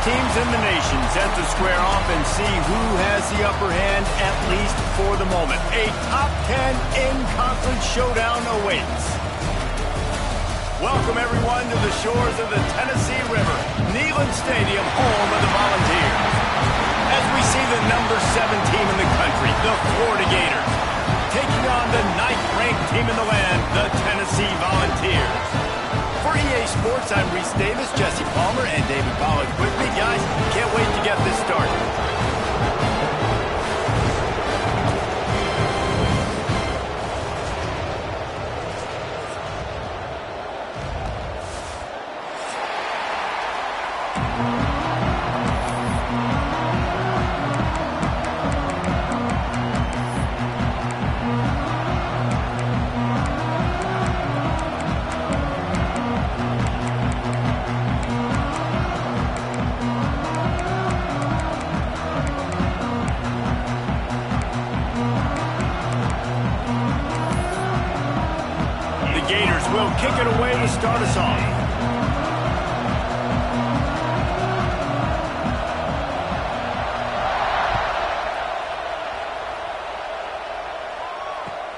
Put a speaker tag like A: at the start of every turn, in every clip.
A: teams in the nation set to square off and see who has the upper hand, at least for the moment. A top 10 in-conference showdown awaits. Welcome, everyone, to the shores of the Tennessee River, Neyland Stadium, home of the Volunteers. As we see the number 7 team in the country, the Florida Gators, taking on the 9th-ranked team in the land, the Tennessee Volunteers. For EA Sports, I'm Reese Davis, Jesse Palmer, and David Pollack with me. Guys, can't wait to get this started. Will kick it away to start us off.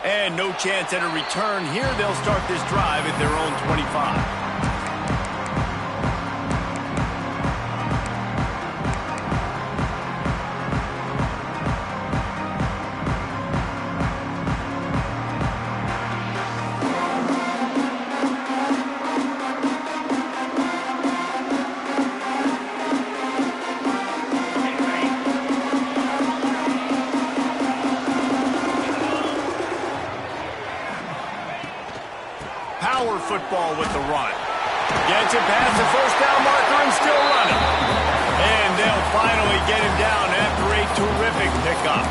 A: And no chance at a return here. They'll start this drive at their own 25. Power football with the run. Gets it past the first down marker and still running. And they'll finally get him down after a terrific pickup.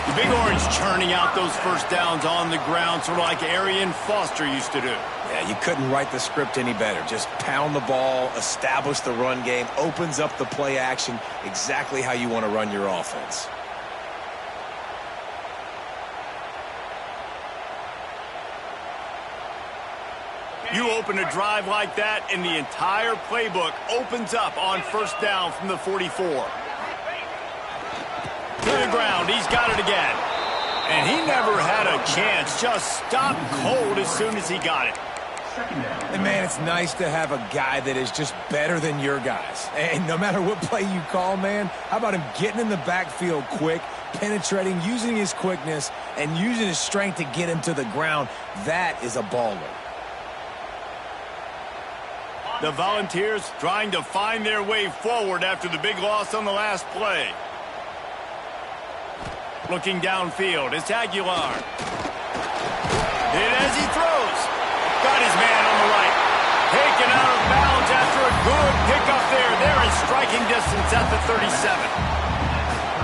A: The Big Orange churning out those first downs on the ground, sort of like Arian Foster used to do.
B: Yeah, you couldn't write the script any better. Just pound the ball, establish the run game, opens up the play action, exactly how you want to run your offense.
A: You open a drive like that, and the entire playbook opens up on first down from the 44. To the ground, he's got it again. And he never had a chance, just stopped cold as soon as he got it.
B: And man, it's nice to have a guy that is just better than your guys. And no matter what play you call, man, how about him getting in the backfield quick, penetrating, using his quickness, and using his strength to get him to the ground? That is a baller.
A: The Volunteers trying to find their way forward after the big loss on the last play. Looking downfield, it's Aguilar. Hit as he throws. Got his man on the right. Taken out of bounds after a good pickup there. They're in striking distance at the 37.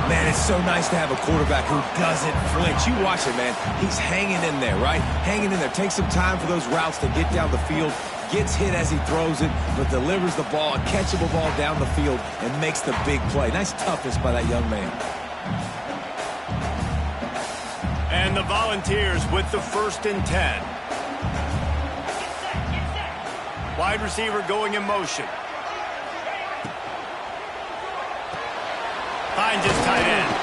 B: Man, it's so nice to have a quarterback who doesn't flinch. You watch it, man. He's hanging in there, right? Hanging in there. Takes some time for those routes to get down the field. Gets hit as he throws it, but delivers the ball, a catchable ball down the field, and makes the big play. Nice toughness by that young man.
A: And the Volunteers with the 1st and 10. Wide receiver going in motion. Finds his tight end.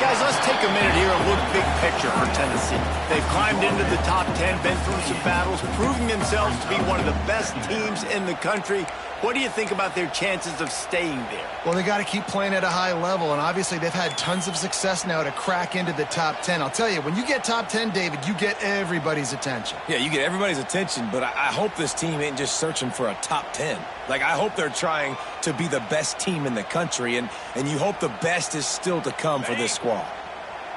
A: Guys, let's take a minute here and look big picture for Tennessee. They've climbed into the top 10, been through some battles, proving themselves to be one of the best teams in the country. What do you think about their chances of staying there?
C: Well, they got to keep playing at a high level, and obviously they've had tons of success now to crack into the top 10. I'll tell you, when you get top 10, David, you get everybody's attention.
B: Yeah, you get everybody's attention, but I hope this team ain't just searching for a top 10. Like, I hope they're trying to be the best team in the country, and you hope the best is still to come for this squad.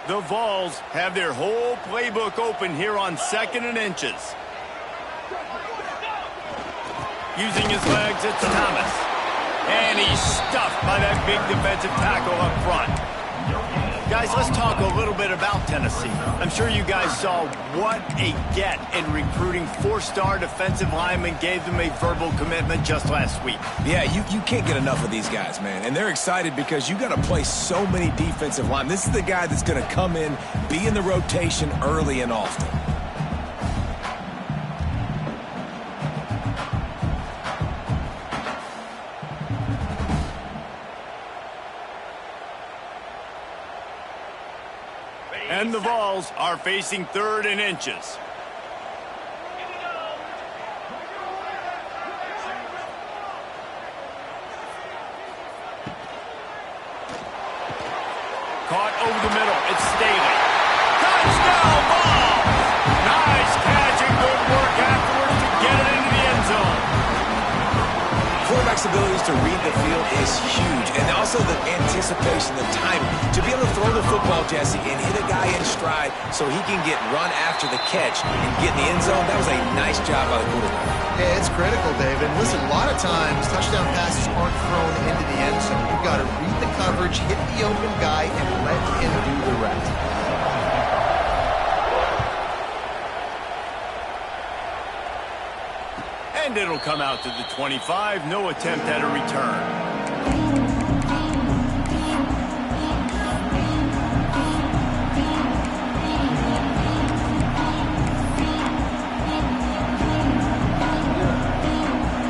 A: The Vols have their whole playbook open here on 2nd and inches. Using his legs, it's Thomas. And he's stuffed by that big defensive tackle up front. Guys, let's talk a little bit about Tennessee. I'm sure you guys saw what a get in recruiting 4-star defensive linemen gave them a verbal commitment just last week.
B: Yeah, you can't get enough of these guys, man. And they're excited because you got to play so many defensive linemen. This is the guy that's going to come in, be in the rotation early and often.
A: And the Vols are facing 3rd and inches. Caught over the middle. It's Staley. Touchdown ball! Nice catch and good work afterwards to get it into the end zone.
B: Quarterback's abilities to read the field is huge, and also the anticipation, the timing. To be able to throw the football, Jesse, and hit a guy in stride so he can get run after the catch and get in the end zone, that was a nice job by the quarterback.
C: Yeah, it's critical, David. Listen, a lot of times touchdown passes aren't thrown into the end zone. You've got to read the coverage, hit the open guy, and let him do the rest.
A: And it'll come out to the 25. No attempt at a return.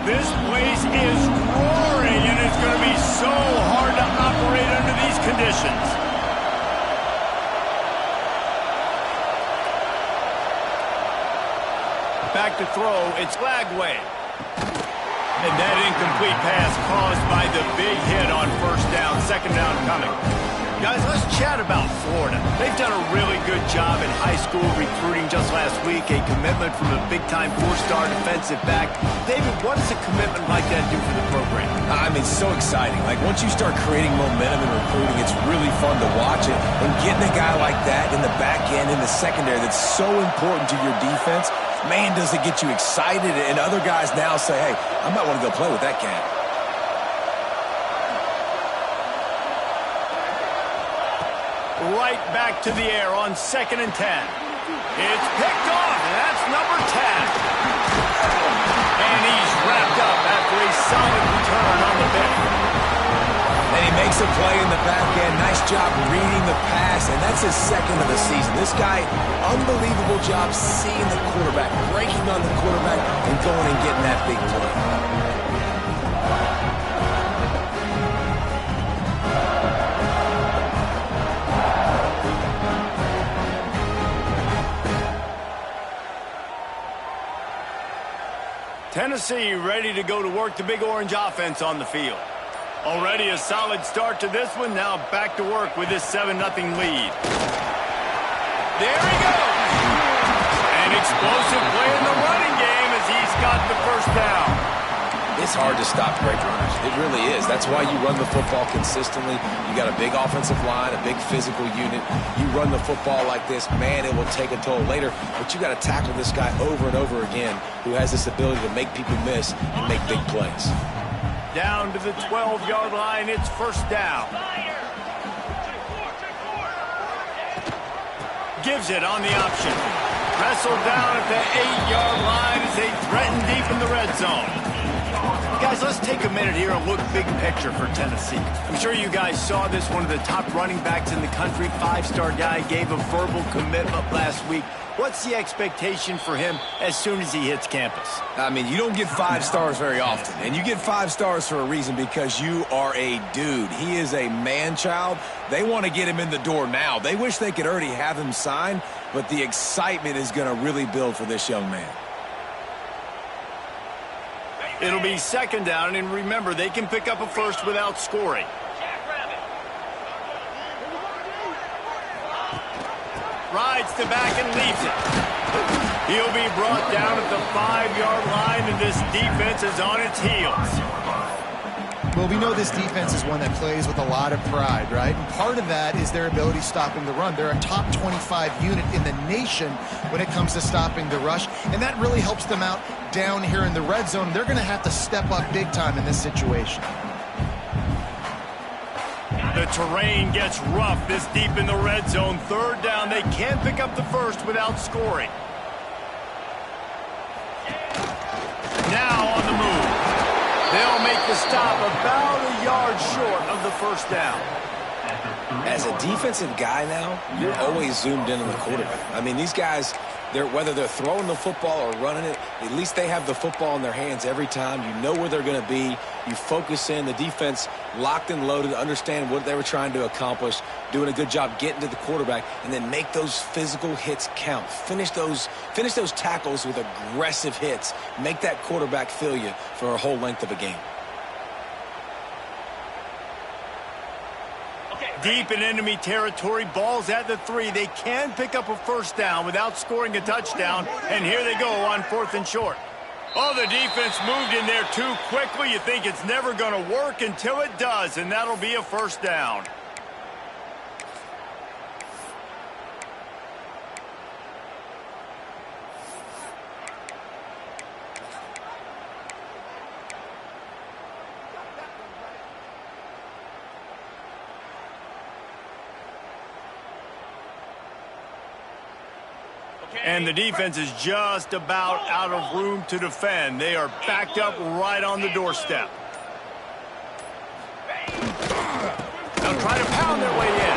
A: This place is roaring, and it's going to be so hard to operate under these conditions. Back to throw, it's Lagway. And that incomplete pass caused by the big hit on 1st down, 2nd down coming. Guys, let's chat about Florida. They've done a really good job in high school recruiting. Just last week, a commitment from a big-time 4-star defensive back. David, what does a commitment like that do for the program?
B: I mean, so exciting. Like, once you start creating momentum in recruiting, it's really fun to watch it. And getting a guy like that in the back end, in the secondary, that's so important to your defense, man, does it get you excited. And other guys now say, hey, I might want to go play with that cat.
A: Right back to the air on 2nd and 10. It's picked off, and that's number 10. And he's wrapped up after a solid return on the pick.
B: And he makes a play in the back end. Nice job reading the pass, and that's his 2nd of the season. This guy, unbelievable job seeing the quarterback, breaking on the quarterback, and going and getting that big play.
A: Tennessee ready to go to work the Big Orange offense on the field. Already a solid start to this one. Now back to work with this 7-0 lead. There he goes. An explosive play in the running game as he's got the 1st down.
B: It's hard to stop great runners. It really is. That's why you run the football consistently. You got a big offensive line, a big physical unit. You run the football like this, man, it will take a toll later. But you got to tackle this guy over and over again who has this ability to make people miss and make big plays.
A: Down to the 12-yard line, it's 1st down. Gives it on the option. Wrestled down at the 8-yard line as they threaten deep in the red zone. Guys, let's take a minute here and look big picture for Tennessee. I'm sure you guys saw this. One of the top running backs in the country, 5-star guy, gave a verbal commitment last week. What's the expectation for him as soon as he hits campus?
B: I mean, you don't get 5 stars very often, and you get 5 stars for a reason, because you are a dude. He is a man-child. They want to get him in the door now. They wish they could already have him signed, but the excitement is going to really build for this young man.
A: It'll be 2nd down, and remember, they can pick up a 1st without scoring. Rides to back and leaves it. He'll be brought down at the 5-yard line, and this defense is on its heels.
C: Well, we know this defense is one that plays with a lot of pride, right? And part of that is their ability stopping the run. They're a top 25 unit in the nation when it comes to stopping the rush, and that really helps them out down here in the red zone. They're going to have to step up big time in this situation.
A: The terrain gets rough this deep in the red zone. 3rd down, they can't pick up the 1st without scoring. Now on the move. They'll make the stop about a yard short of the 1st down.
B: As a defensive guy now, you're always zoomed in on the quarterback. I mean, these guys, Whether they're throwing the football or running it, at least they have the football in their hands every time. You know where they're going to be. You focus in. The defense locked and loaded, understand what they were trying to accomplish, doing a good job getting to the quarterback, and then make those physical hits count. Finish those tackles with aggressive hits. Make that quarterback feel you for a whole length of a game.
A: Deep in enemy territory, ball's at the 3. They can pick up a first down without scoring a touchdown, and here they go on 4th and short. Oh, the defense moved in there too quickly. You think it's never going to work until it does, and that'll be a first down. And the defense is just about out of room to defend. They are backed up right on the doorstep. They'll try to pound their way in.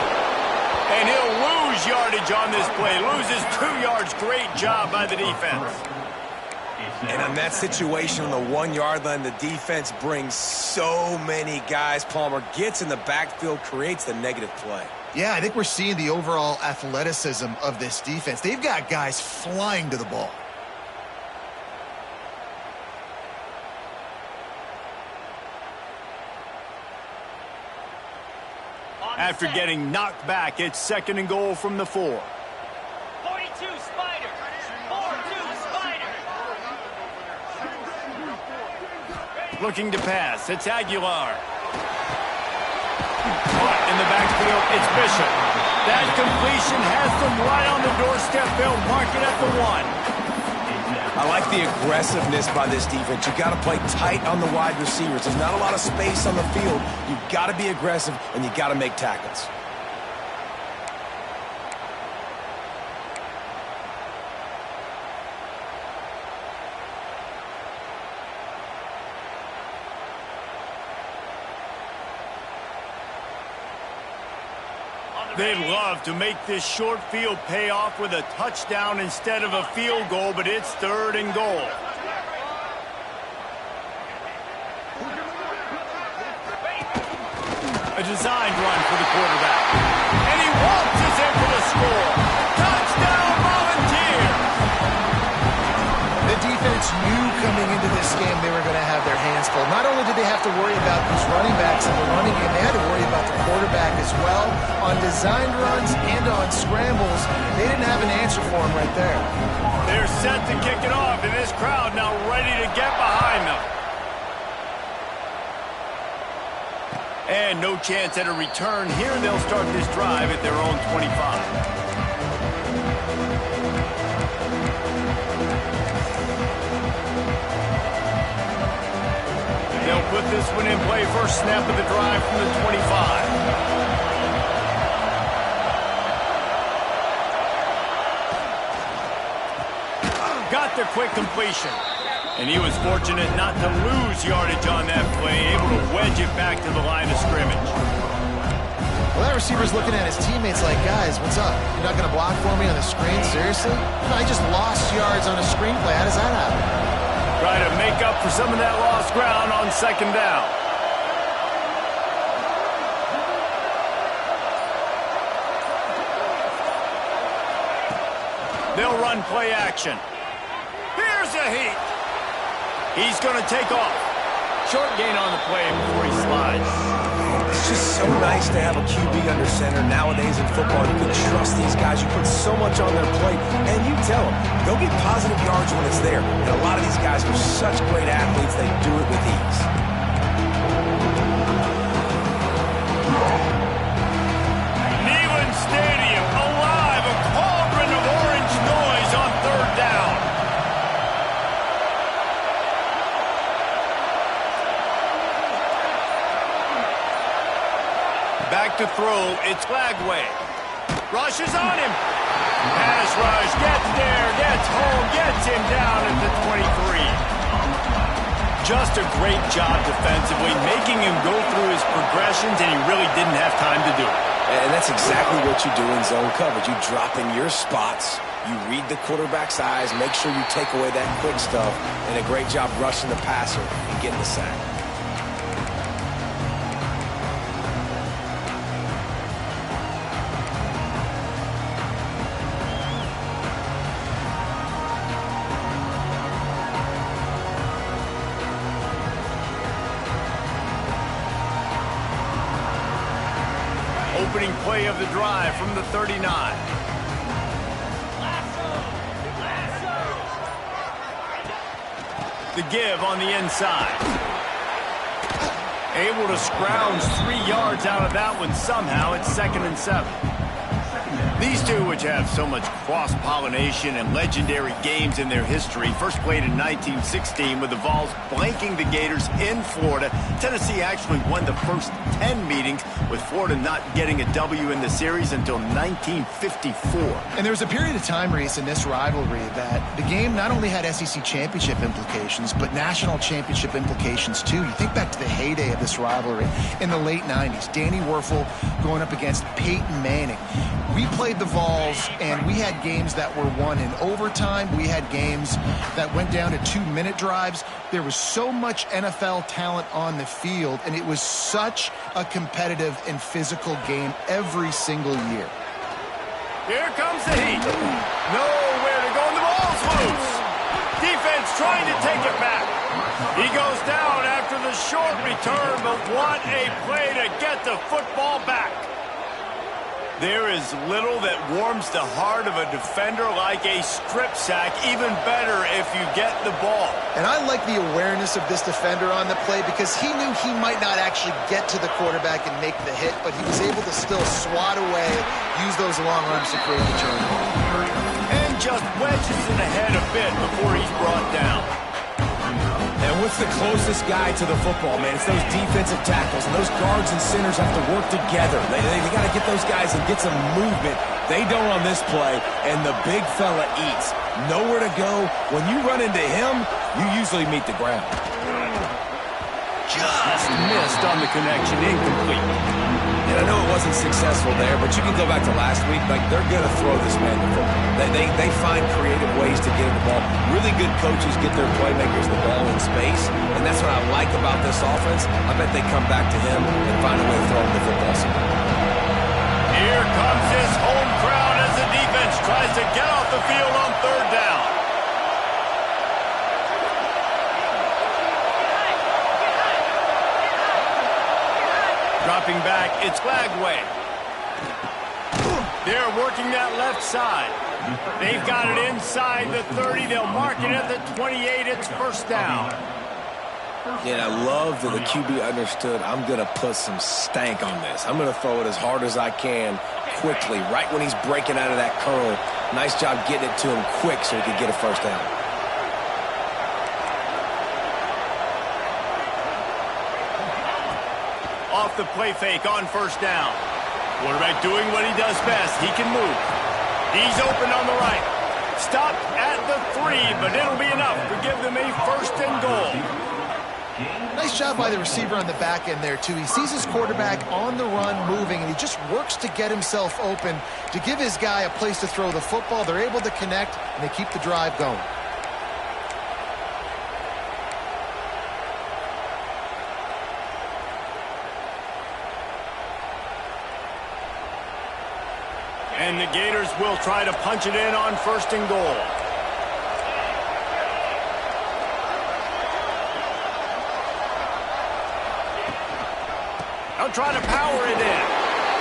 A: And he'll lose yardage on this play. Loses 2 yards. Great job by the defense.
B: And on that situation on the 1-yard line, the defense brings so many guys. Palmer gets in the backfield, creates the negative play.
C: Yeah, I think we're seeing the overall athleticism of this defense. They've got guys flying to the ball.
A: After getting knocked back, it's 2nd and goal from the 4.
D: 42 Spider. 4-2 Spider.
A: Looking to pass. It's Aguilar. In the backfield, it's Bishop. That completion has them right on the doorstep. They'll mark it at the 1.
B: I like the aggressiveness by this defense. You got to play tight on the wide receivers. There's not a lot of space on the field. You got to be aggressive, and you got to make tackles.
A: They'd love to make this short field pay off with a touchdown instead of a field goal, but it's 3rd and goal. A designed run for the quarterback. And he waltzes in for the score. Touchdown, Volunteer!
C: The defense knew coming into this game they were going to have their hands full. Not only did they have to worry about these running backs in the running game, they had to worry about the quarterback as well. On designed runs and on scrambles, they didn't have an answer for him right there.
A: They're set to kick it off, and this crowd now ready to get behind them. And no chance at a return here. They'll start this drive at their own 25. They'll put this one in play. First snap of the drive from the 25. Got the quick completion. And he was fortunate not to lose yardage on that play, able to wedge it back to the line of scrimmage.
C: Well, that receiver's looking at his teammates like, guys, what's up? You're not going to block for me on the screen? Seriously? I just lost yards on a screen play. How does that happen?
A: Try to make up for some of that lost ground on 2nd down. They'll run play action. Here's a heat. He's going to take off. Short gain on the play before he slides.
B: It's just so nice to have a QB under center. Nowadays in football, you can trust these guys. You put so much on their plate, and you tell them, go get positive yards when it's there. And a lot of these guys are such great athletes, they do it with ease.
A: Neyland Stadium alive, a cauldron of orange noise on 3rd down. Back to throw, it's Lagway. Rushes on him. Pass rush, gets there, gets home, gets him down at the 23. Just a great job defensively, making him go through his progressions, and he really didn't have time to do it.
B: And that's exactly what you do in zone coverage. You drop in your spots, You read the quarterback's eyes, make sure you take away that quick stuff, and a great job rushing the passer and getting the sack.
A: Opening play of the drive from the 39. The give on the inside. Able to scrounge 3 yards out of that one somehow. It's 2nd and 7. These two, which have so much cross-pollination and legendary games in their history, first played in 1916 with the Vols blanking the Gators in Florida. Tennessee actually won the first 10 meetings, with Florida not getting a W in the series until 1954.
C: And there was a period of time, Reese, in this rivalry that the game not only had SEC championship implications, but national championship implications too. You think back to the heyday of this rivalry in the late 90s. Danny Werfel going up against Peyton Manning. We played the Vols, and we had games that were won in overtime. We had games that went down to 2-minute drives. There was so much NFL talent on the field, and it was such a competitive and physical game every single year.
A: Here comes the heat. Nowhere to go, and the ball's loose. Defense trying to take it back. He goes down after the short return, but what a play to get the football back. There is little that warms the heart of a defender like a strip sack. Even better if you get the ball.
C: And I like the awareness of this defender on the play, because he knew he might not actually get to the quarterback and make the hit, but he was able to still swat away, use those long arms to create the turnover.
A: And just wedges it ahead a bit before he's brought down.
B: And what's the closest guy to the football, man? It's those defensive tackles, and those guards and centers have to work together. They got to get those guys and get some movement. They don't on this play, and the big fella eats. Nowhere to go. When you run into him, you usually meet the ground.
A: Just missed on the connection, incomplete.
B: And I know it wasn't successful there, but you can go back to last week. Like, they're going to throw this man the football. They find creative ways to get him the ball. Really good coaches get their playmakers the ball in space, and that's what I like about this offense. I bet they come back to him and find a way to throw him the football.
A: Here comes his home crowd as the defense tries to get off the field on 3rd down. Dropping back, it's Flagway. They're working that left side. They've got it inside the 30. They'll mark it at the 28. It's 1st down.
B: Yeah, I love that the QB understood, I'm going to put some stank on this. I'm going to throw it as hard as I can quickly, right when he's breaking out of that curl. Nice job getting it to him quick so he could get a 1st down.
A: Off the play fake on 1st down. Quarterback doing what he does best. He can move. He's open on the right. Stopped at the 3, but it'll be enough to give them a 1st and goal.
C: Nice job by the receiver on the back end there, too. He sees his quarterback on the run moving, and he just works to get himself open to give his guy a place to throw the football. They're able to connect, and they keep the drive going.
A: And the Gators will try to punch it in on 1st and goal. They'll try to power it in.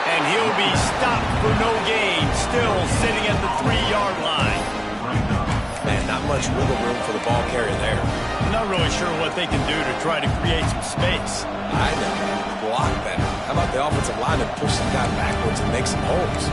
A: And he'll be stopped for no gain, still sitting at the 3-yard line.
B: Man, not much wiggle room for the ball carrier there.
A: I'm not really sure what they can do to try to create some space.
B: I know. Block better. How about the offensive line and push some guy backwards and make some holes?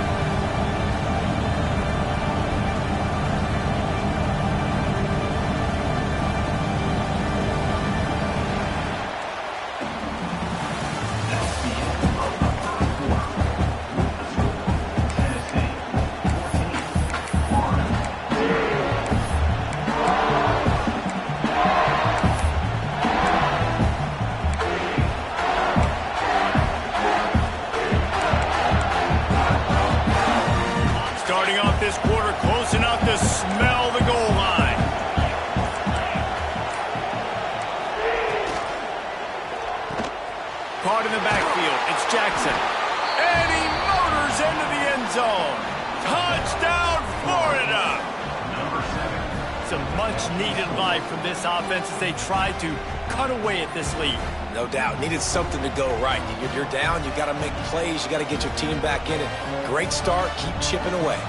A: much-needed life from this offense as they try to cut away at this lead.
B: No doubt. Needed something to go right. You're down. You got to make plays. You got to get your team back in it. Great start. Keep chipping away.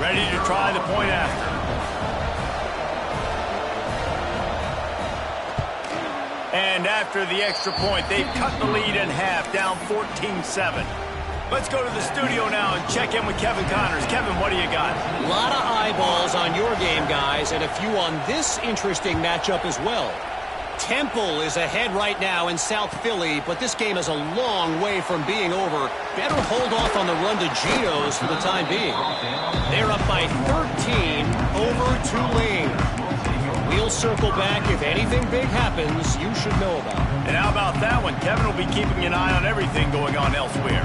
A: Ready to try the point after. And after the extra point, they've cut the lead in half, down 14-7. Let's go to the studio now and check in with Kevin Connors. Kevin, what do you got?
E: A lot of eyeballs on your game, guys, and a few on this interesting matchup as well. Temple is ahead right now in South Philly, but this game is a long way from being over. Better hold off on the run to Geno's for the time being. They're up by 13 over Tulane. We'll circle back. If anything big happens, you should know about it.
A: And how about that one? Kevin will be keeping an eye on everything going on elsewhere.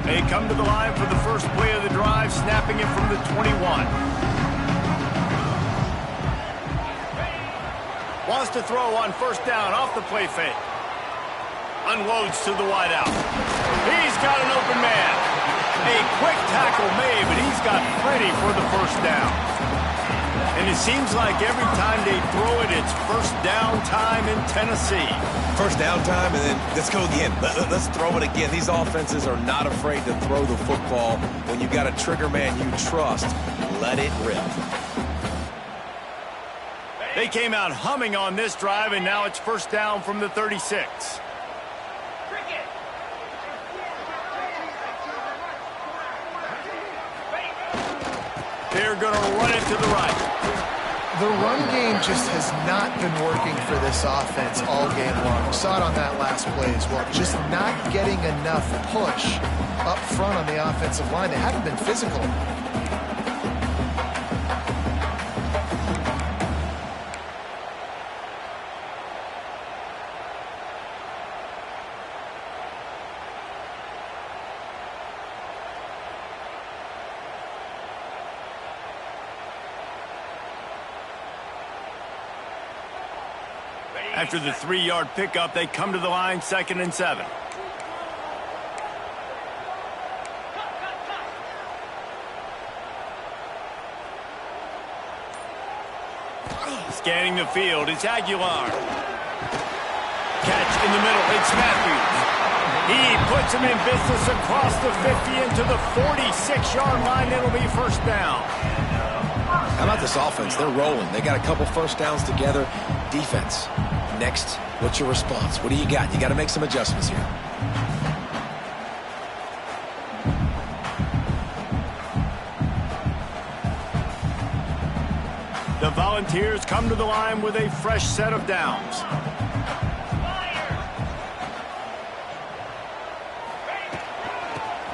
A: They come to the line for the first play of the drive, snapping it from the 21. Wants to throw on first down off the play fake. Unloads to the wideout. He's got an open man. A quick tackle made, but he's got plenty for the first down. And it seems like every time they throw it, it's first down time in Tennessee.
B: First down time, and then let's go again. Let's throw it again. These offenses are not afraid to throw the football. When you got a trigger man you trust, let it rip.
A: They came out humming on this drive, and now it's first down from the 36. They're going to run it to the right.
C: The run game just has not been working for this offense all game long. We saw it on that last play as well. Just not getting enough push up front on the offensive line. They haven't been physical.
A: After the 3-yard pickup, they come to the line, 2nd and 7. Scanning the field, it's Aguilar. Catch in the middle, it's Matthews. He puts him in business across the 50 into the 46-yard line. It'll be first down.
B: How about this offense? They're rolling. They got a couple first downs together. Defense. Next, what's your response? What do you got? You got to make some adjustments here.
A: The Volunteers come to the line with a fresh set of downs.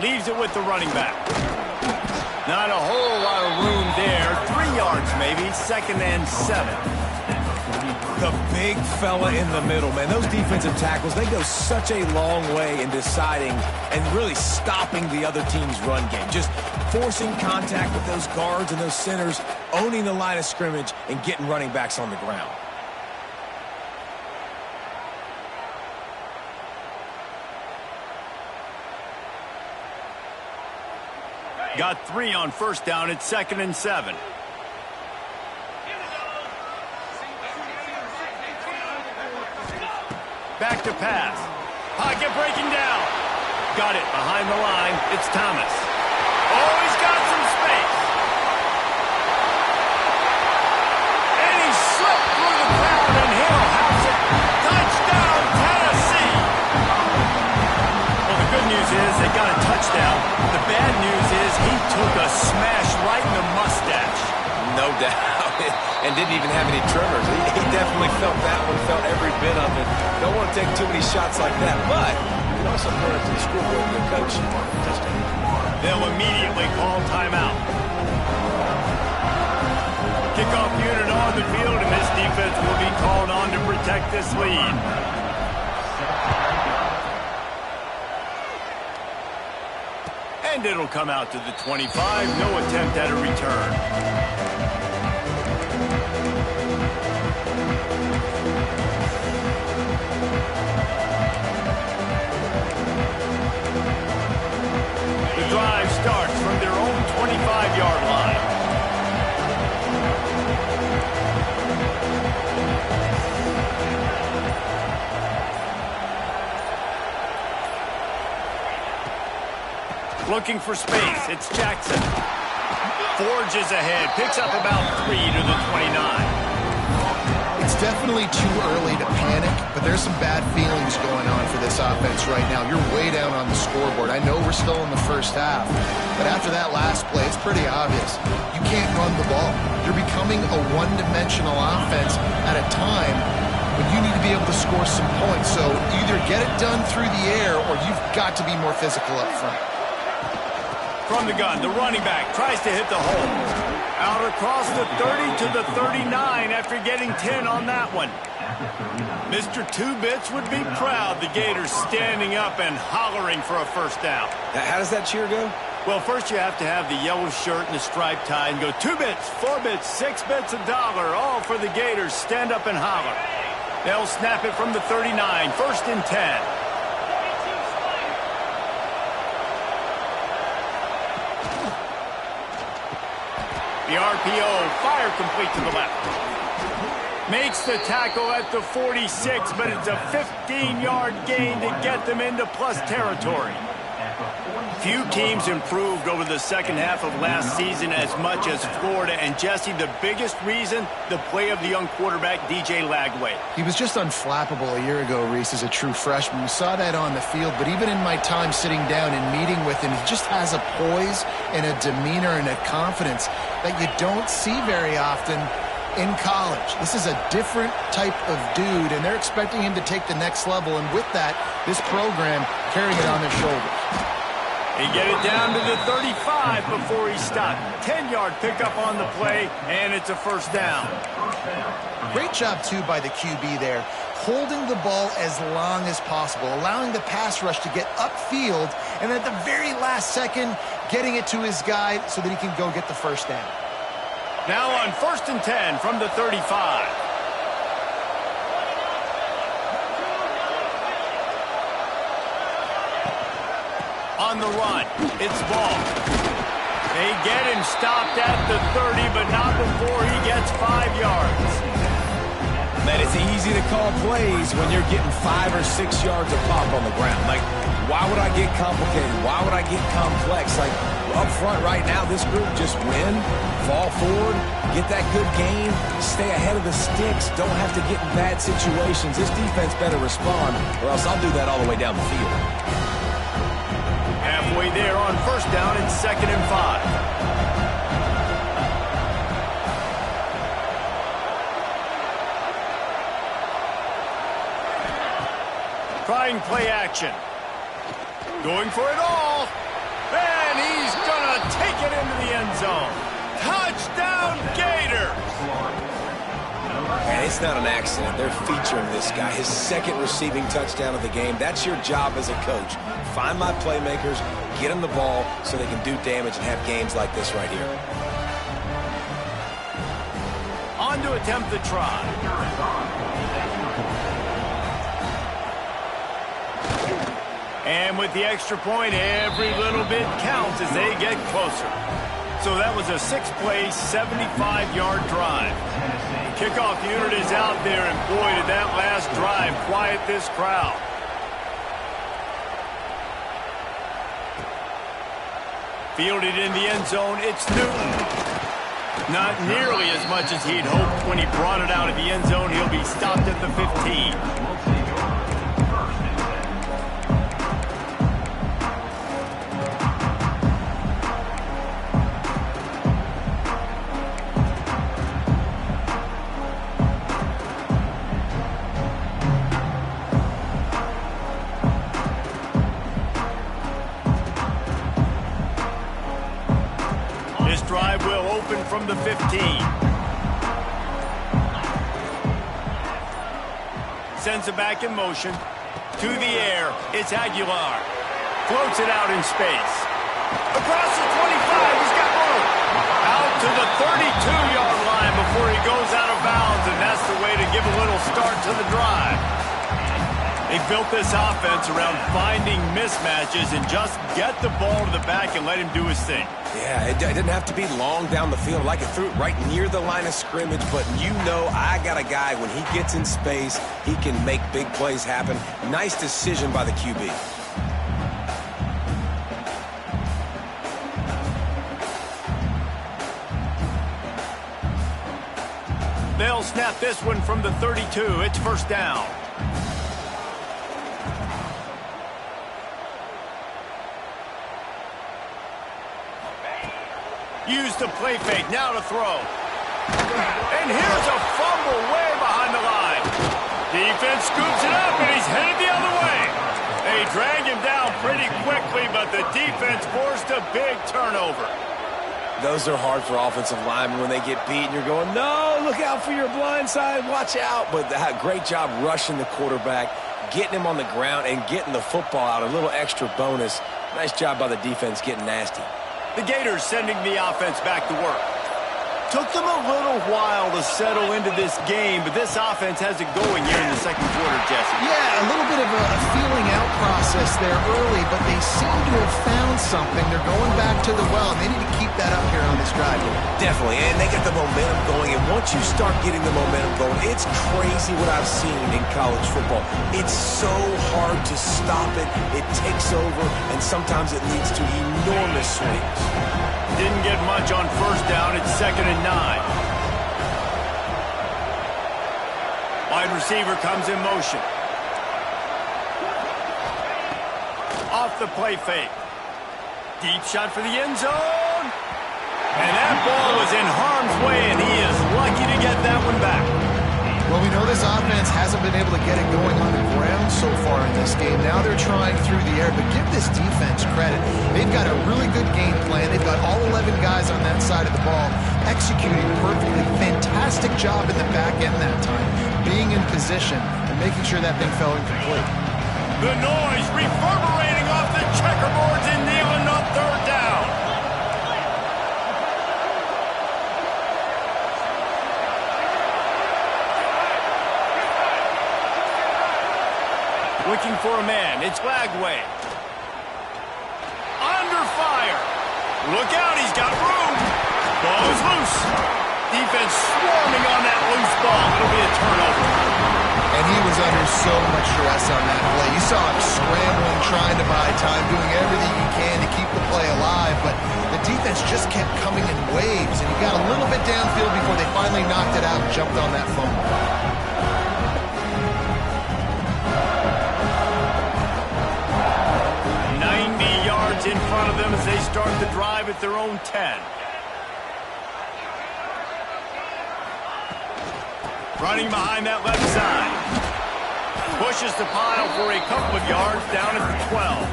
A: Leaves it with the running back. Not a whole lot of room there. 3 yards maybe, 2nd and 7.
B: The big fella in the middle, man. Those defensive tackles, they go such a long way in deciding and really stopping the other team's run game. Just forcing contact with those guards and those centers, owning the line of scrimmage, and getting running backs on the ground.
A: Got 3 on first down. It's 2nd and 7. Back to pass. Pocket breaking down. Got it behind the line. It's Thomas. Oh, he's got some space. And he slipped through the crowd, and he'll house it. Touchdown, Tennessee. Well, the good news is they got a touchdown. The bad news is he took a smash right in the mustache.
B: No doubt. And didn't even have any tremors. He definitely felt that one, felt every bit of it. Don't want to take too many shots like that, but you can also throw it to the scoreboard and the coach. Touchdown.
A: They'll immediately call timeout. Kickoff unit on the field, and this defense will be called on to protect this lead. And it'll come out to the 25. No attempt at a return. Looking for space. It's Jackson. Forges ahead. Picks up about 3 to the 29.
C: It's definitely too early to panic, but there's some bad feelings going on for this offense right now. You're way down on the scoreboard. I know we're still in the first half, but after that last play, it's pretty obvious. You can't run the ball. You're becoming a one-dimensional offense at a time when you need to be able to score some points. So either get it done through the air or you've got to be more physical up front.
A: From the gun, the running back tries to hit the hole. Out across the 30 to the 39 after getting 10 on that one. Mr. Two-Bits would be proud. The Gators standing up and hollering for a first down.
B: How does that cheer go?
A: Well, first you have to have the yellow shirt and the striped tie and go 2 bits, 4 bits, 6 bits, $1, all for the Gators. Stand up and holler. They'll snap it from the 39, first and 10. The RPO, fire complete to the left. Makes the tackle at the 46, but it's a 15-yard gain to get them into plus territory. Few teams improved over the second half of last season as much as Florida. And, Jesse, the biggest reason, the play of the young quarterback, DJ Lagway.
C: He was just unflappable a year ago, Reese, as a true freshman. We saw that on the field, but even in my time sitting down and meeting with him, he just has a poise and a demeanor and a confidence that you don't see very often in college. This is a different type of dude, and they're expecting him to take the next level. And with that, this program carrying it on their shoulders.
A: He get it down to the 35 before he stopped. 10-yard pickup on the play, and it's a first down.
C: Great job, too, by the QB there, holding the ball as long as possible, allowing the pass rush to get upfield, and at the very last second, getting it to his guy so that he can go get the first down.
A: Now on first and 10 from the 35. On the run, it's Ball. They get him stopped at the 30, but not before he gets 5 yards.
B: Man, it's easy to call plays when you're getting 5 or 6 yards of pop on the ground. Like, why would I get complicated? Why would I get complex? Like, up front right now, this group just win, fall forward, get that good gain, stay ahead of the sticks, don't have to get in bad situations. This defense better respond, or else I'll do that all the way down the field.
A: Halfway there on first down and 2nd and 5. Trying play action. Going for it all. And he's going to take it into the end zone. Touchdown, Gators!
B: And it's not an accident. They're featuring this guy. His 2nd receiving touchdown of the game. That's your job as a coach. Find my playmakers, get them the ball so they can do damage and have games like this right here.
A: On to attempt the try. And with the extra point, every little bit counts as they get closer. So that was a 6-play, 75-yard drive. Kickoff unit is out there, and boy, did that last drive quiet this crowd. Fielded in the end zone, it's Newton. Not nearly as much as he'd hoped when he brought it out of the end zone. He'll be stopped at the 15. Drive will open from the 15. Sends it back in motion. To the air, it's Aguilar. Floats it out in space. Across the 25, he's got room. Out to the 32-yard line before he goes out of bounds, and that's the way to give a little start to the drive. They built this offense around finding mismatches and just get the ball to the back and let him do his thing.
B: Yeah, it didn't have to be long down the field. Like it threw it right near the line of scrimmage, but you know I got a guy, when he gets in space, he can make big plays happen. Nice decision by the QB.
A: They'll snap this one from the 32. It's first down. Use the play fake, now to throw. And here's a fumble way behind the line. Defense scoops it up, and he's headed the other way. They drag him down pretty quickly, but the defense forced a big turnover.
B: Those are hard for offensive linemen when they get beat, and you're going, no, look out for your blind side, watch out. But great job rushing the quarterback, getting him on the ground, and getting the football out, a little extra bonus. Nice job by the defense getting nasty.
A: The Gators sending the offense back to work. Took them a little while to settle into this game, but this offense has it going here in the second quarter, Jesse.
C: Yeah, a little bit of a feeling out process there early, but they seem to have found something. They're going back to the well, and they need to keep that up here on this drive.
B: Definitely, and they got the momentum going, and once you start getting the momentum going, it's crazy what I've seen in college football. It's so hard to stop it. It takes over, and sometimes it leads to enormous swings.
A: Didn't get much on first down. It's 2nd and 9. Wide receiver comes in motion. Off the play fake. Deep shot for the end zone. And that ball was in harm's way, and he is lucky to get that one back.
C: Well, we know this offense hasn't been able to get it going on the ground so far in this game. Now they're trying through the air, but give this defense credit. They've got a really good game plan. They've got all 11 guys on that side of the ball executing perfectly. Fantastic job in the back end that time, being in position and making sure that thing fell incomplete.
A: The noise reverberating off the checkerboards in Neyland on third down. Looking for a man. It's Lagway. Under fire. Look out, he's got room. Ball is loose. Defense swarming on that loose ball. It'll be a turnover.
C: And he was under so much stress on that play. You saw him scrambling, trying to buy time, doing everything he can to keep the play alive, but the defense just kept coming in waves, and he got a little bit downfield before they finally knocked it out and jumped on that fumble.
A: 90 yards in front of them as they start the drive at their own 10. Running behind that left side. Pushes the pile for a couple of yards down at the 12.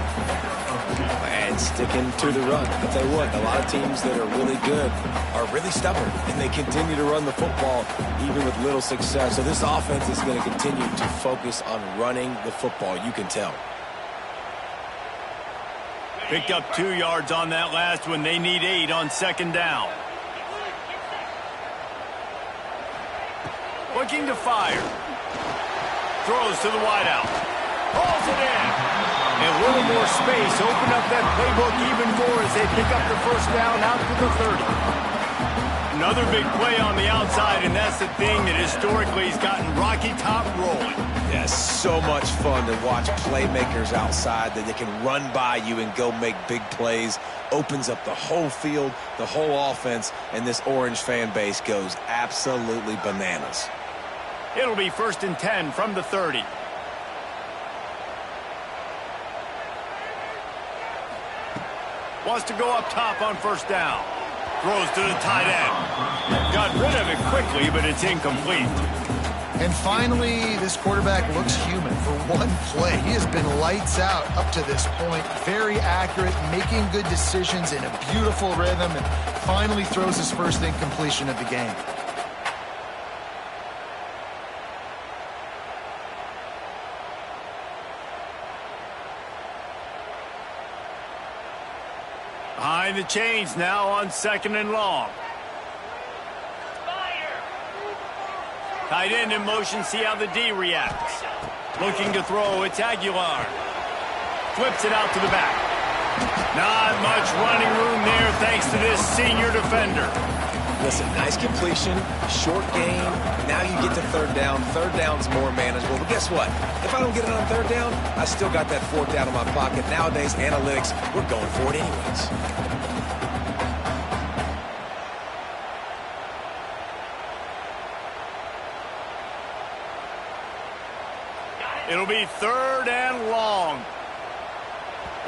B: And sticking to the run. I'll tell you what, a lot of teams that are really good are really stubborn, and they continue to run the football even with little success. So this offense is going to continue to focus on running the football. You can tell.
A: Picked up 2 yards on that last one. They need 8 on second down. Looking to fire. Throws to the wideout. Pulls it in. A little more space. Open up that playbook even more as they pick up the first down out to the 30. Another big play on the outside, and that's the thing that historically has gotten Rocky Top rolling.
B: Yeah, so much fun to watch playmakers outside that they can run by you and go make big plays. Opens up the whole field, the whole offense, and this Orange fan base goes absolutely bananas.
A: It'll be 1st and 10 from the 30. Wants to go up top on first down. Throws to the tight end. Got rid of it quickly, but it's incomplete.
C: And finally, this quarterback looks human for one play. He has been lights out up to this point. Very accurate, making good decisions in a beautiful rhythm, and finally throws his first incompletion of the game.
A: Behind the chains now on 2nd and long. Tight end in motion, see how the D reacts. Looking to throw, it's Aguilar. Flips it out to the back. Not much running room there thanks to this senior defender.
B: Listen, nice completion, short gain. Now you get to third down. Third down's more manageable. But guess what? If I don't get it on third down, I still got that fourth down in my pocket. Nowadays, analytics, we're going for it anyways.
A: It'll be 3rd and long.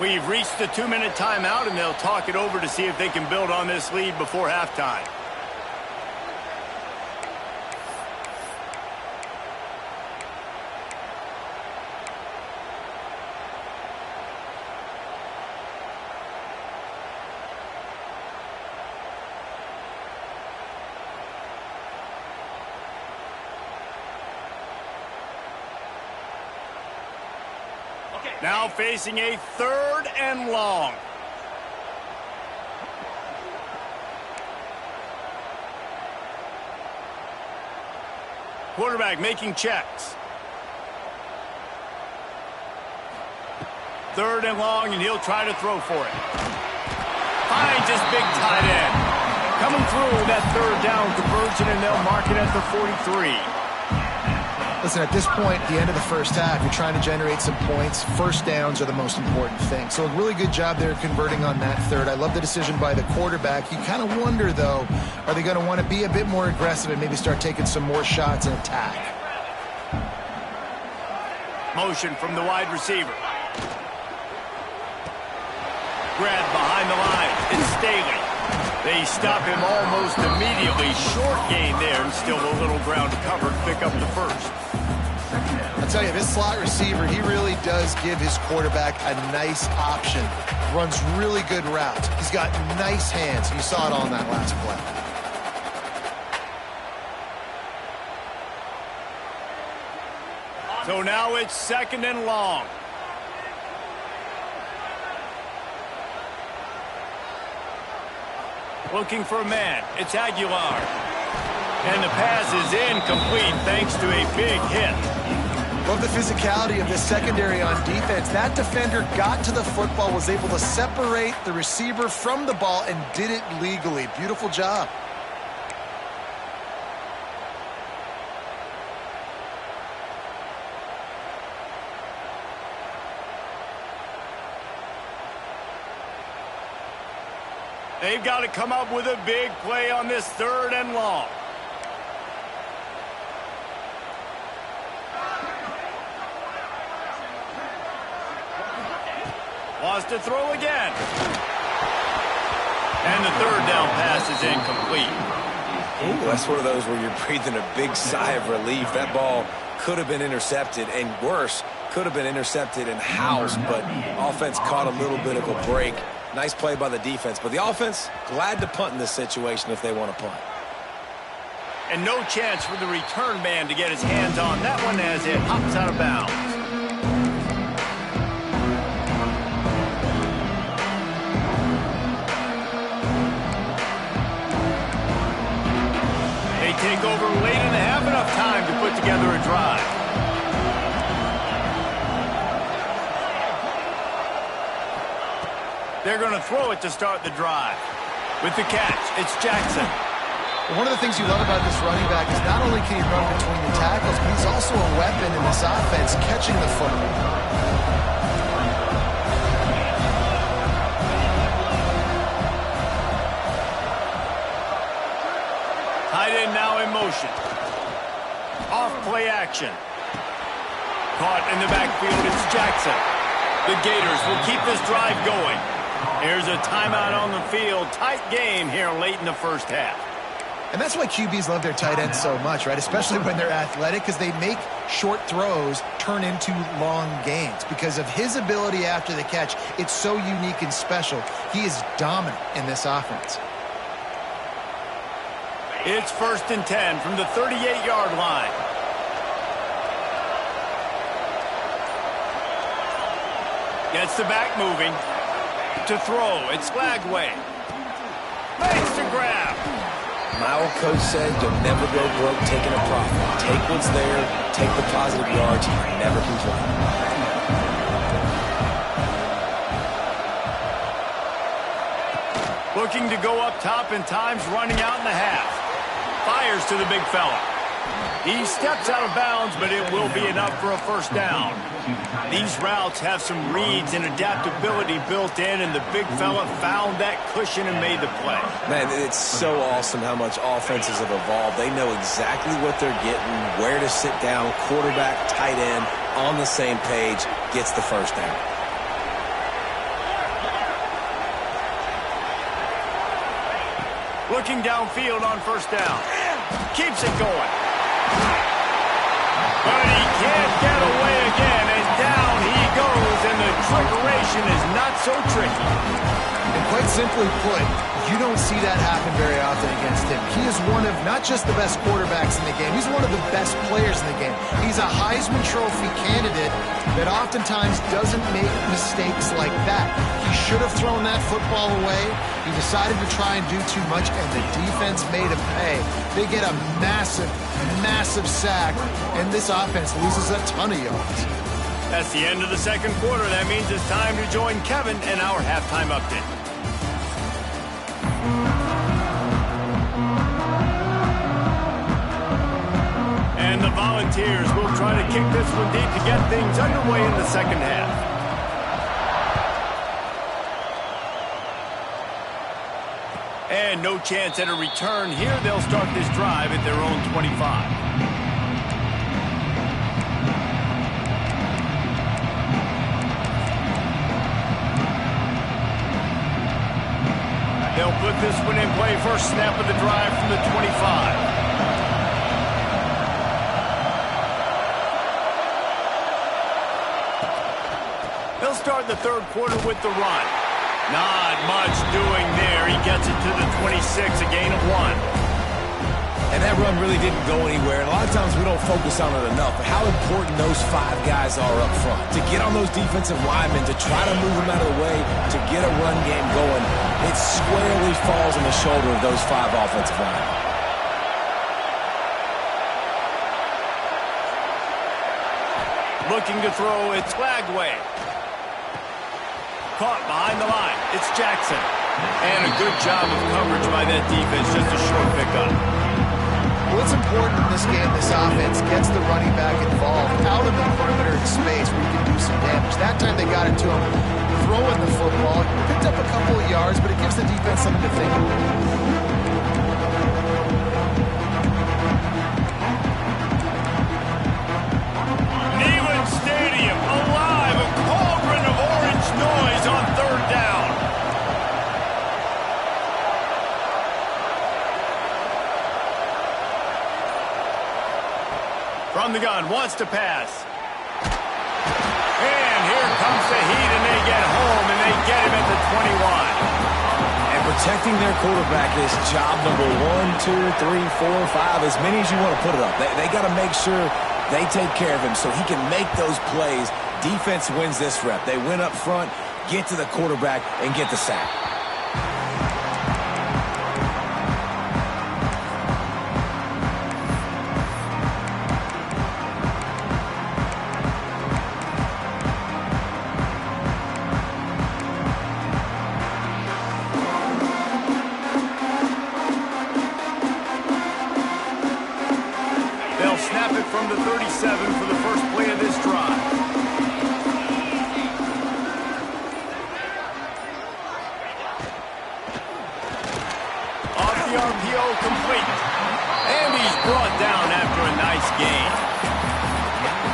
A: We've reached the 2-minute timeout, and they'll talk it over to see if they can build on this lead before halftime. Now facing a 3rd and long. Quarterback making checks. 3rd and long, and he'll try to throw for it. Finds his big tight end. Coming through with that 3rd down conversion, and they'll mark it at the 43.
C: Listen, at this point, the end of the first half, you're trying to generate some points. First downs are the most important thing. So a really good job there converting on that 3rd. I love the decision by the quarterback. You kind of wonder, though, are they going to want to be a bit more aggressive and maybe start taking some more shots and attack?
A: Motion from the wide receiver. Grab behind the line. It's Staley. They stop him almost immediately. Short gain there, and still a little ground to cover to pick up the first.
C: I'll tell you, this slot receiver, he really does give his quarterback a nice option. Runs really good routes. He's got nice hands. You saw it on that last play.
A: So now it's 2nd and long. Looking for a man. It's Aguilar. And the pass is incomplete thanks to a big hit.
C: Love the physicality of this secondary on defense. That defender got to the football, was able to separate the receiver from the ball, and did it legally. Beautiful job.
A: They've got to come up with a big play on this 3rd and long. Wants to throw again. And the 3rd down pass is incomplete.
B: Ooh, that's one of those where you're breathing a big sigh of relief. That ball could have been intercepted, and worse, could have been intercepted and housed, but offense caught a little bit of a break. Nice play by the defense, but the offense, glad to punt in this situation if they want to punt.
A: And no chance for the return man to get his hands on that one as it hops out of bounds. They take over late and have enough time to put together a drive. They're going to throw it to start the drive. With the catch, it's Jackson.
C: One of the things you love about this running back is not only can he run between the tackles, but he's also a weapon in this offense, catching the football.
A: Tight end now in motion. Off play action. Caught in the backfield, it's Jackson. The Gators will keep this drive going. Here's a timeout on the field. Tight game here late in the first half.
C: And that's why QBs love their tight ends so much, right? Especially when they're athletic, because they make short throws turn into long gains. Because of his ability after the catch, it's so unique and special. He is dominant in this offense.
A: It's 1st and 10 from the 38-yard line. Gets the back moving. To throw, it's Lagway. Makes the grab.
B: My old coach said you'll never go broke taking a profit. Take what's there, take the positive yards, you never complain.
A: Looking to go up top, and time's running out in the half. Fires to the big fella. He steps out of bounds, but it will be enough for a first down. These routes have some reads and adaptability built in, and the big fella found that cushion and made the play.
B: Man, it's so awesome how much offenses have evolved. They know exactly what they're getting, where to sit down, quarterback, tight end, on the same page, gets the first down.
A: Looking downfield on first down. Keeps it going. But he can't get away again, and down he goes, and the trickeration is not so tricky.
C: And quite simply put, you don't see that happen very often against him. He is one of not just the best quarterbacks in the game, he's one of the best players in the game. He's a Heisman Trophy candidate that oftentimes doesn't make mistakes like that. He should have thrown that football away. He decided to try and do too much, and the defense made him pay. They get a massive, massive sack, and this offense loses a ton of yards.
A: That's the end of the second quarter. That means it's time to join Kevin in our halftime update. And the Volunteers will try to kick this one deep to get things underway in the second half. And no chance at a return here. They'll start this drive at their own 25. They'll put this one in play. First snap of the drive from the 25. They'll start the third quarter with the run. Not much doing there. He gets it to the 26, a gain of 1.
B: And that run really didn't go anywhere. And a lot of times we don't focus on it enough. But how important those 5 guys are up front. To get on those defensive linemen, to try to move them out of the way, to get a run game going, it squarely falls on the shoulder of those 5 offensive linemen.
A: Looking to throw, it's Flagway. Caught behind the line. It's Jackson. And a good job of coverage by that defense. Just a short pickup.
C: Well, it's important in this game, this offense gets the running back involved out of the perimeter space where you can do some damage. That time they got it to him throwing the football. Picked up a couple of yards, but it gives the defense something to think about.
A: Neyland Stadium alive. A cauldron of orange noise on third down. From the gun, wants to pass. And here comes the heat, and they get home, and they get him at the 21.
B: And protecting their quarterback is job number 1, 2, 3, 4, 5, as many as you want to put it up. They got to make sure they take care of him so he can make those plays. Defense wins this rep. They win up front, get to the quarterback, and get the sack.
A: Snap it from the 37 for the first play of this drive. Off the RPO, complete. And he's brought down after a nice gain.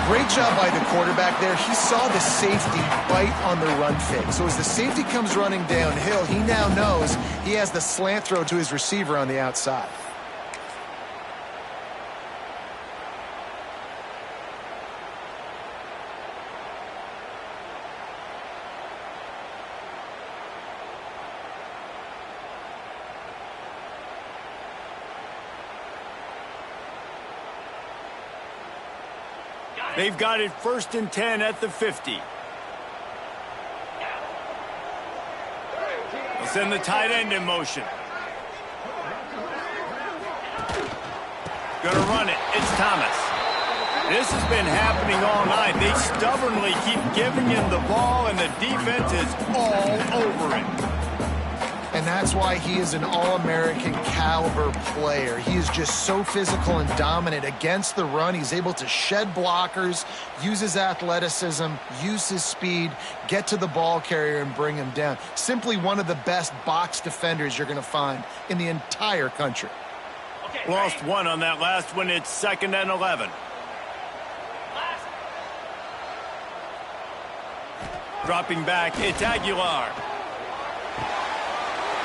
C: Great job by the quarterback there. He saw the safety bite on the run fake. So as the safety comes running downhill, he now knows he has the slant throw to his receiver on the outside.
A: They've got it 1st and 10 at the 50. They'll send the tight end in motion. Gonna run it. It's Thomas. This has been happening all night. They stubbornly keep giving him the ball, and the defense is all over it.
C: And that's why he is an All-American caliber player. He is just so physical and dominant against the run. He's able to shed blockers, use his athleticism, use his speed, get to the ball carrier and bring him down. Simply one of the best box defenders you're going to find in the entire country.
D: Okay,
A: Lost one on that last one. It's 2nd and 11. Dropping back, it's Aguilar.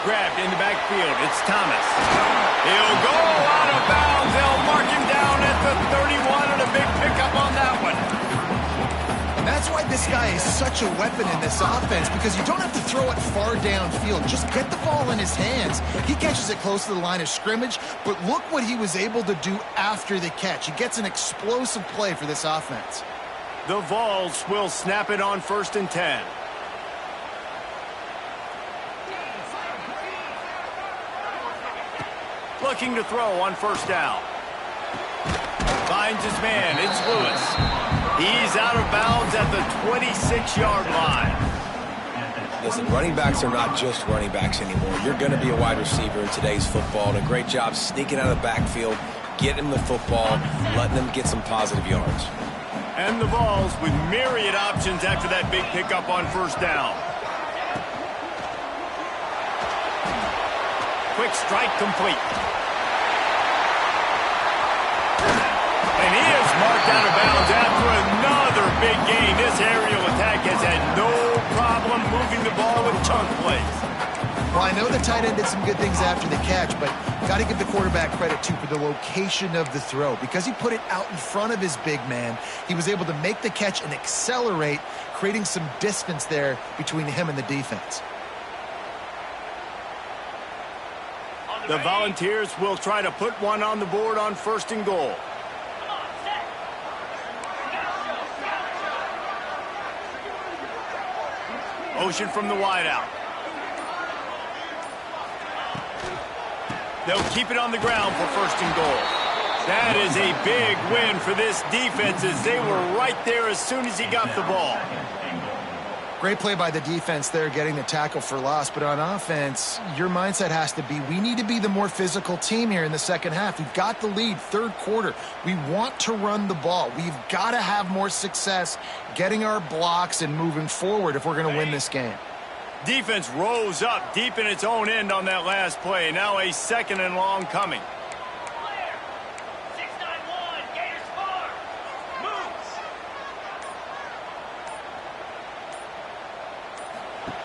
A: Grabbed in the backfield, it's Thomas. He'll go out of bounds. They'll mark him down at the 31 and a big pickup on that one.
C: And that's why this guy is such a weapon in this offense, because you don't have to throw it far downfield. Just get the ball in his hands. He catches it close to the line of scrimmage, but look what he was able to do after the catch. He gets an explosive play for this offense.
A: The Vols will snap it on 1st and 10. Looking to throw on 1st down. Finds his man. It's Lewis. He's out of bounds at the 26-yard line.
B: Listen, running backs are not just running backs anymore. You're going to be a wide receiver in today's football, and a great job sneaking out of the backfield, getting the football, letting them get some positive yards.
A: And the Vols with myriad options after that big pickup on 1st down. Quick strike complete. And he is marked out of bounds after another big gain. This aerial attack has had no problem moving the ball with chunk plays.
C: Well, I know the tight end did some good things after the catch, but got to give the quarterback credit, too, for the location of the throw. Because he put it out in front of his big man, he was able to make the catch and accelerate, creating some distance there between him and the defense.
A: The Volunteers will try to put one on the board on 1st and goal. Motion from the wideout. They'll keep it on the ground for 1st and goal. That is a big win for this defense, as they were right there as soon as he got the ball.
C: Great play by the defense there, getting the tackle for loss. But on offense, your mindset has to be, we need to be the more physical team here in the second half. We've got the lead, 3rd quarter. We want to run the ball. We've got to have more success getting our blocks and moving forward if we're going to win this game.
A: Defense rose up deep in its own end on that last play. Now a 2nd and long coming.
D: Clear. 691, Gators Farm. Moves.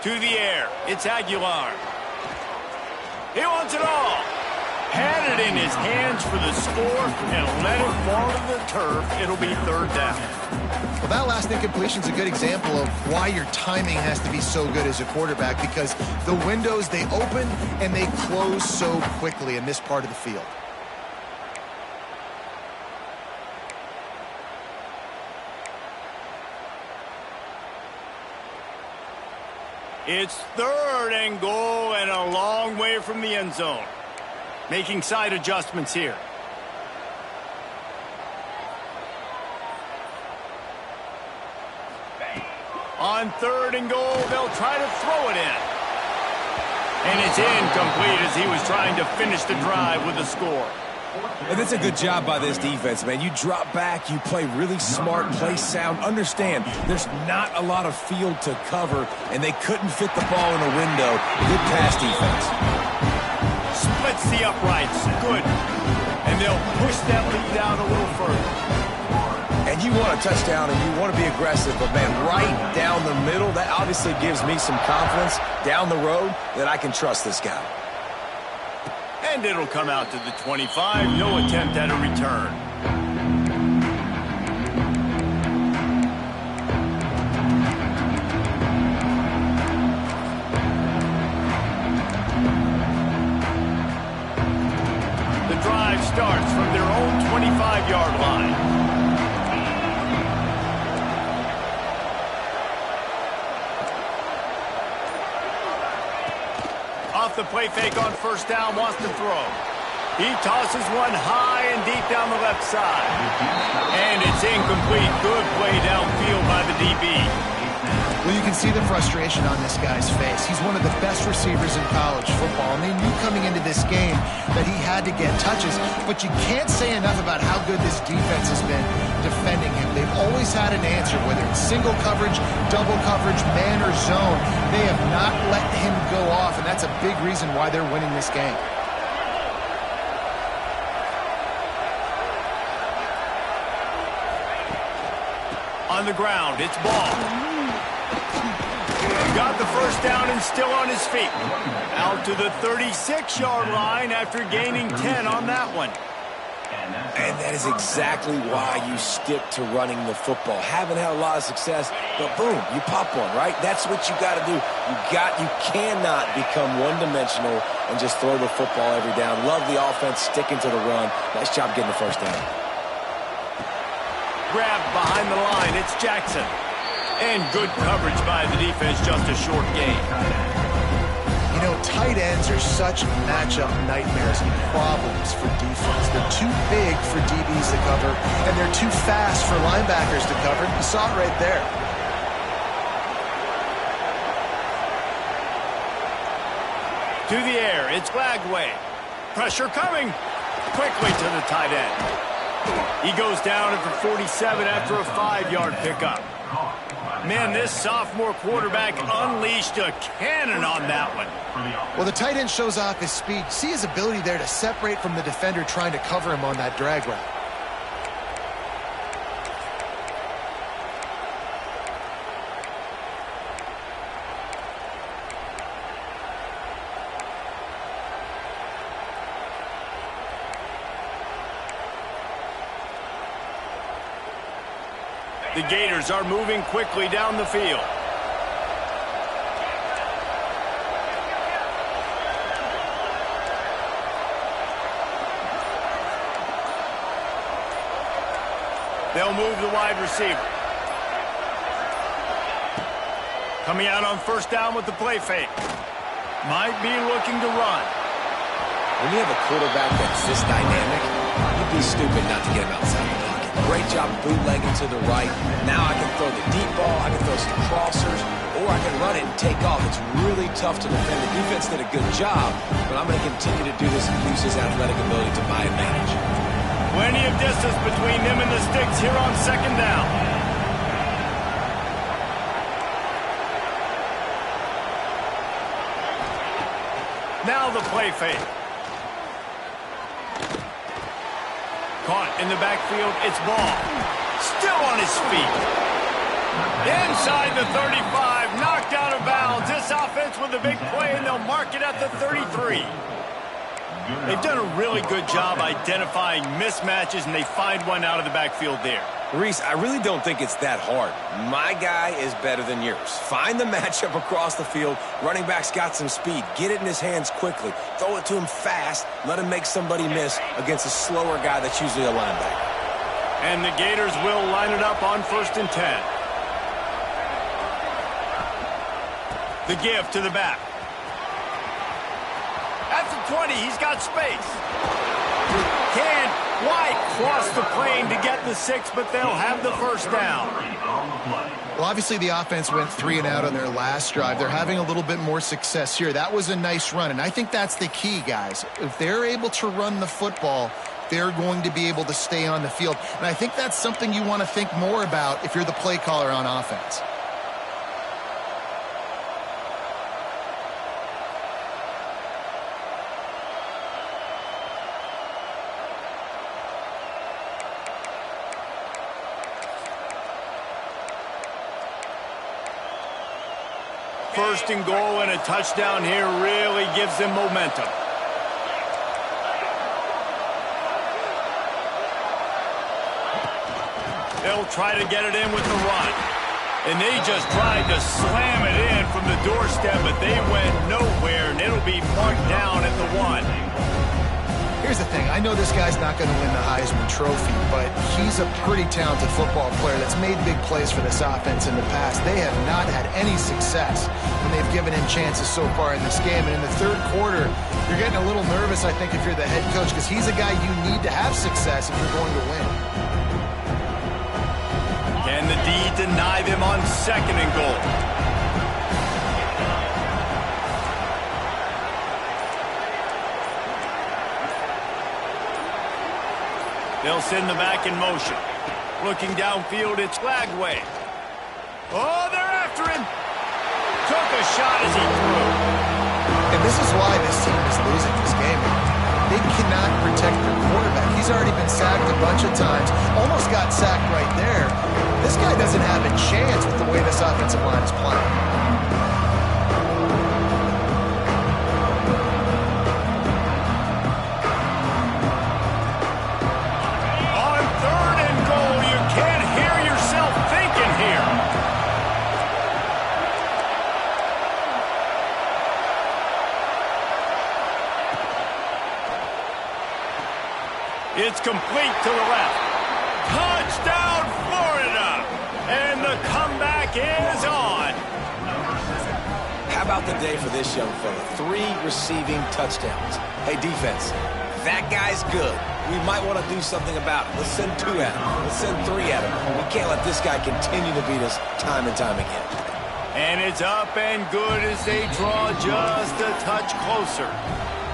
A: To the air, it's Aguilar. He wants it all. Had it in his hands for the score and let it fall to the turf. It'll be 3rd down.
C: Well, that last incompletion is a good example of why your timing has to be so good as a quarterback, because the windows, they open and they close so quickly in this part of the field.
A: It's 3rd and goal and a long way from the end zone. Making side adjustments here. On 3rd and goal, they'll try to throw it in. And it's incomplete as he was trying to finish the drive with a score.
B: And that's a good job by this defense, man. You drop back, you play really smart, play sound. Understand, there's not a lot of field to cover, and they couldn't fit the ball in a window. Good pass defense.
A: Splits the uprights. Good. And they'll push that lead out a little further.
B: And you want a touchdown and you want to be aggressive, but, man, right down the middle, that obviously gives me some confidence down the road that I can trust this guy.
A: And it'll come out to the 25. No attempt at a return. The drive starts from their own 25-yard line. Off the play fake on 1st down, wants to throw. He tosses one high and deep down the left side. And it's incomplete. Good play downfield by the DB.
C: Well, you can see the frustration on this guy's face. He's one of the best receivers in college football, and they knew coming into this game that he had to get touches, but you can't say enough about how good this defense has been defending him. They've always had an answer, whether it's single coverage, double coverage, man or zone. They have not let him go off, and that's a big reason why they're winning this game.
A: On the ground, it's ball. Got the first down and still on his feet. Out to the 36-yard line after gaining 10 on that one.
B: And that is exactly why you stick to running the football. Haven't had a lot of success, but boom, you pop one, right? That's what you got to do. You cannot become one-dimensional and just throw the football every down. Love the offense sticking to the run. Nice job getting the first down.
A: Grabbed behind the line, it's Jackson. And good coverage by the defense, just a short gain.
C: You know, tight ends are such matchup nightmares and problems for defense. They're too big for DBs to cover, and they're too fast for linebackers to cover. You saw it right there.
A: To the air, it's Lagway. Pressure coming. Quickly to the tight end. He goes down at the 47 after a 5-yard pickup. Man, this sophomore quarterback unleashed a cannon on that one.
C: Well, the tight end shows off his speed. See his ability there to separate from the defender trying to cover him on that drag route.
A: The Gators are moving quickly down the field. They'll move the wide receiver. Coming out on first down with the play fake. Might be looking to run.
B: When you have a quarterback that's this dynamic, you'd be stupid not to get him outside the pocket. Great job bootlegging to the right. Now I can throw the deep ball, I can throw some crossers, or I can run it and take off. It's really tough to defend. The defense did a good job, but I'm going to continue to do this and use his athletic ability to my advantage.
A: Plenty of distance between them and the sticks here on second down. Now the play fake. Caught in the backfield, it's Ball. Still on his feet. Inside the 35, knocked out of bounds. This offense with a big play, and they'll mark it at the 33. They've done a really good job identifying mismatches, and they find one out of the backfield there.
B: Reese, I really don't think it's that hard. My guy is better than yours. Find the matchup across the field. Running back's got some speed. Get it in his hands quickly. Throw it to him fast. Let him make somebody miss against a slower guy that's usually a linebacker.
A: And the Gators will line it up on 1st and 10. The give to the back. At the 20, he's got space. Can't quite cross the plane to get the 6, but they'll have the first down.
C: Well, obviously the offense went 3 and out on their last drive. They're having a little bit more success here. That was a nice run, and I think that's the key, guys. If they're able to run the football, they're going to be able to stay on the field. And I think that's something you want to think more about if you're the play caller on offense.
A: First and goal and a touchdown here really gives them momentum. They'll try to get it in with the run. And they just tried to slam it in from the doorstep, but they went nowhere, and it'll be marked down at the 1.
C: Here's the thing. I know this guy's not going to win the Heisman Trophy, but he's a pretty talented football player that's made big plays for this offense in the past. They have not had any success when they've given him chances so far in this game. And in the third quarter, you're getting a little nervous, I think, if you're the head coach, because he's a guy you need to have success if you're going to win.
A: Can the D deny them on 2nd and goal? They'll send the back in motion. Looking downfield, it's Flagway. Oh, they're after him. Took a shot as he threw.
C: And this is why this team is losing this game. They cannot protect their quarterback. He's already been sacked a bunch of times. Almost got sacked right there. This guy doesn't have a chance with the way this offensive line is playing.
A: On 3rd and goal, you can't hear yourself thinking here. It's complete to the left. Touchdown, Florida! And the comeback is on.
B: How about the day for this young fella? 3 receiving touchdowns. Hey, defense, that guy's good. We might want to do something about it. Let's send 2 at him. Let's send 3 at him. We can't let this guy continue to beat us time and time again.
A: And it's up and good as they draw just a touch closer.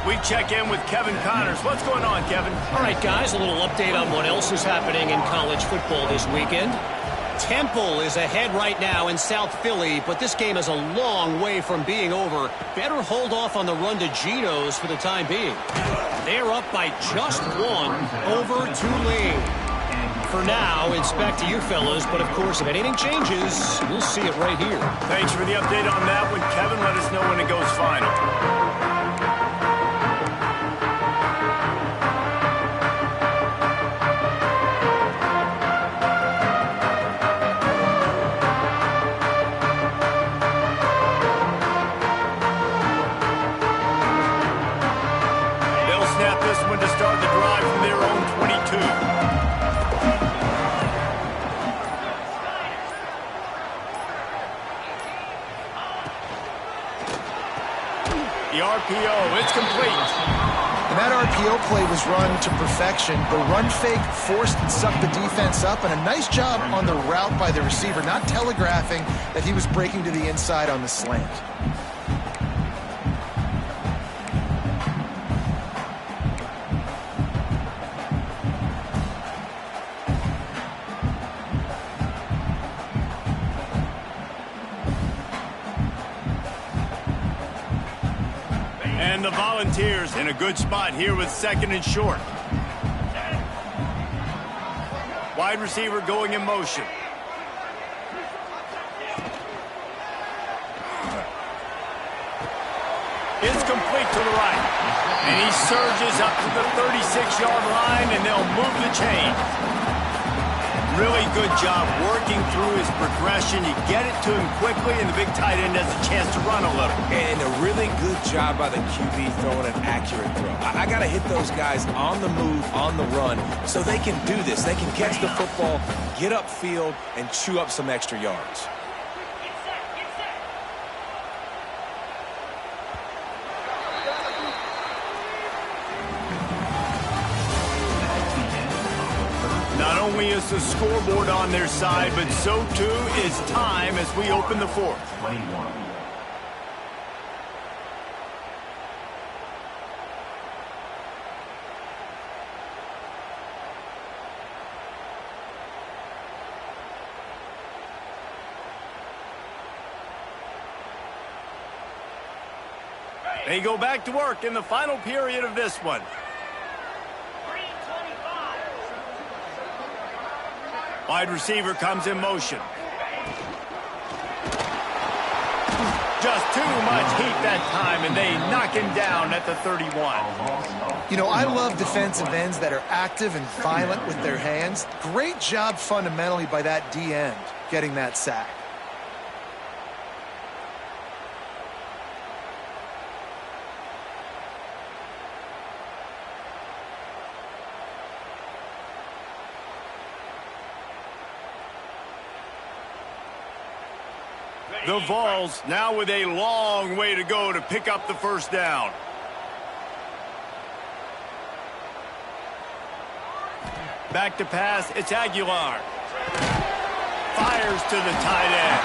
A: We check in with Kevin Connors. What's going on, Kevin?
E: All right, guys, a little update on what else is happening in college football this weekend. Temple is ahead right now in South Philly, but this game is a long way from being over. Better hold off on the run to Geno's for the time being. They're up by just 1 over Tulane. For now, it's back to you fellas, but of course, if anything changes, you'll see it right here.
A: Thanks for the update on that one, Kevin. Let us know when it goes final. To start the drive from their own 22. The RPO, it's complete.
C: And that RPO play was run to perfection. The run fake forced and sucked the defense up, and a nice job on the route by the receiver, not telegraphing that he was breaking to the inside on the slant.
A: And the Volunteers in a good spot here with 2nd and short. Wide receiver going in motion. It's complete to the right. And he surges up to the 36-yard line, and they'll move the chain. Really good job working through his progression. You get it to him quickly, and the big tight end has a chance to run a little.
B: And a really good job by the QB throwing an accurate throw. I got to hit those guys on the move, on the run, so they can do this. They can catch the football, get upfield, and chew up some extra yards.
A: Not only is the scoreboard on their side, but so too is time as we open the 4th.
D: 21.
A: They go back to work in the final period of this one. Wide receiver comes in motion. Just too much heat that time, and they knock him down at the 31.
C: You know, I love defensive ends that are active and violent with their hands. Great job fundamentally by that D end getting that sack.
A: The Vols now with a long way to go to pick up the 1st down. Back to pass, it's Aguilar. Fires to the tight end.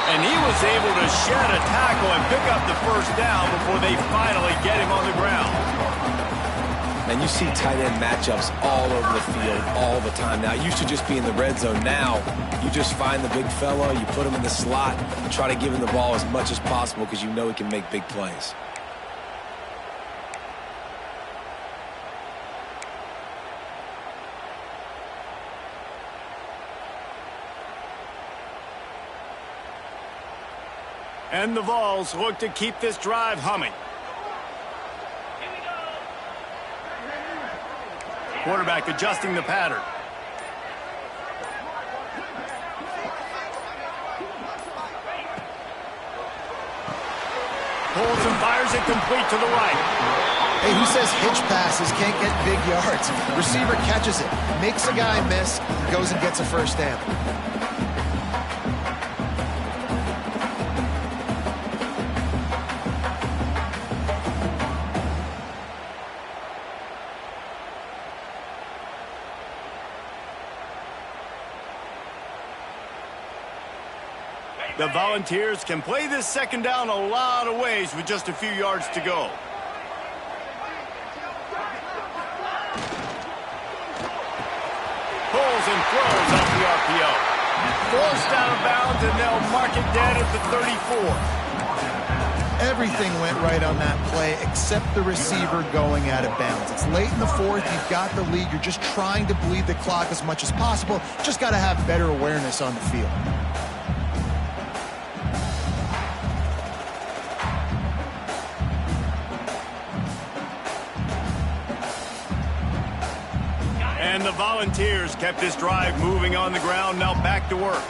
A: And he was able to shed a tackle and pick up the 1st down before they finally get him on the ground.
B: Man, you see tight end matchups all over the field all the time. Now, it used to just be in the red zone. Now, you just find the big fella, you put him in the slot, and try to give him the ball as much as possible because you know he can make big plays.
A: And the Vols look to keep this drive humming. Quarterback adjusting the pattern. Pulls and fires it complete to the right.
C: Hey, who says hitch passes can't get big yards? Receiver catches it, makes a guy miss, goes and gets a first down.
A: The Volunteers can play this second down a lot of ways with just a few yards to go. Pulls and throws off the RPO. Forced out of bounds, and they'll mark it dead at the 34.
C: Everything went right on that play except the receiver going out of bounds. It's late in the fourth. You've got the lead. You're just trying to bleed the clock as much as possible. Just got to have better awareness on the field.
A: And the Volunteers kept this drive moving on the ground. Now back to work.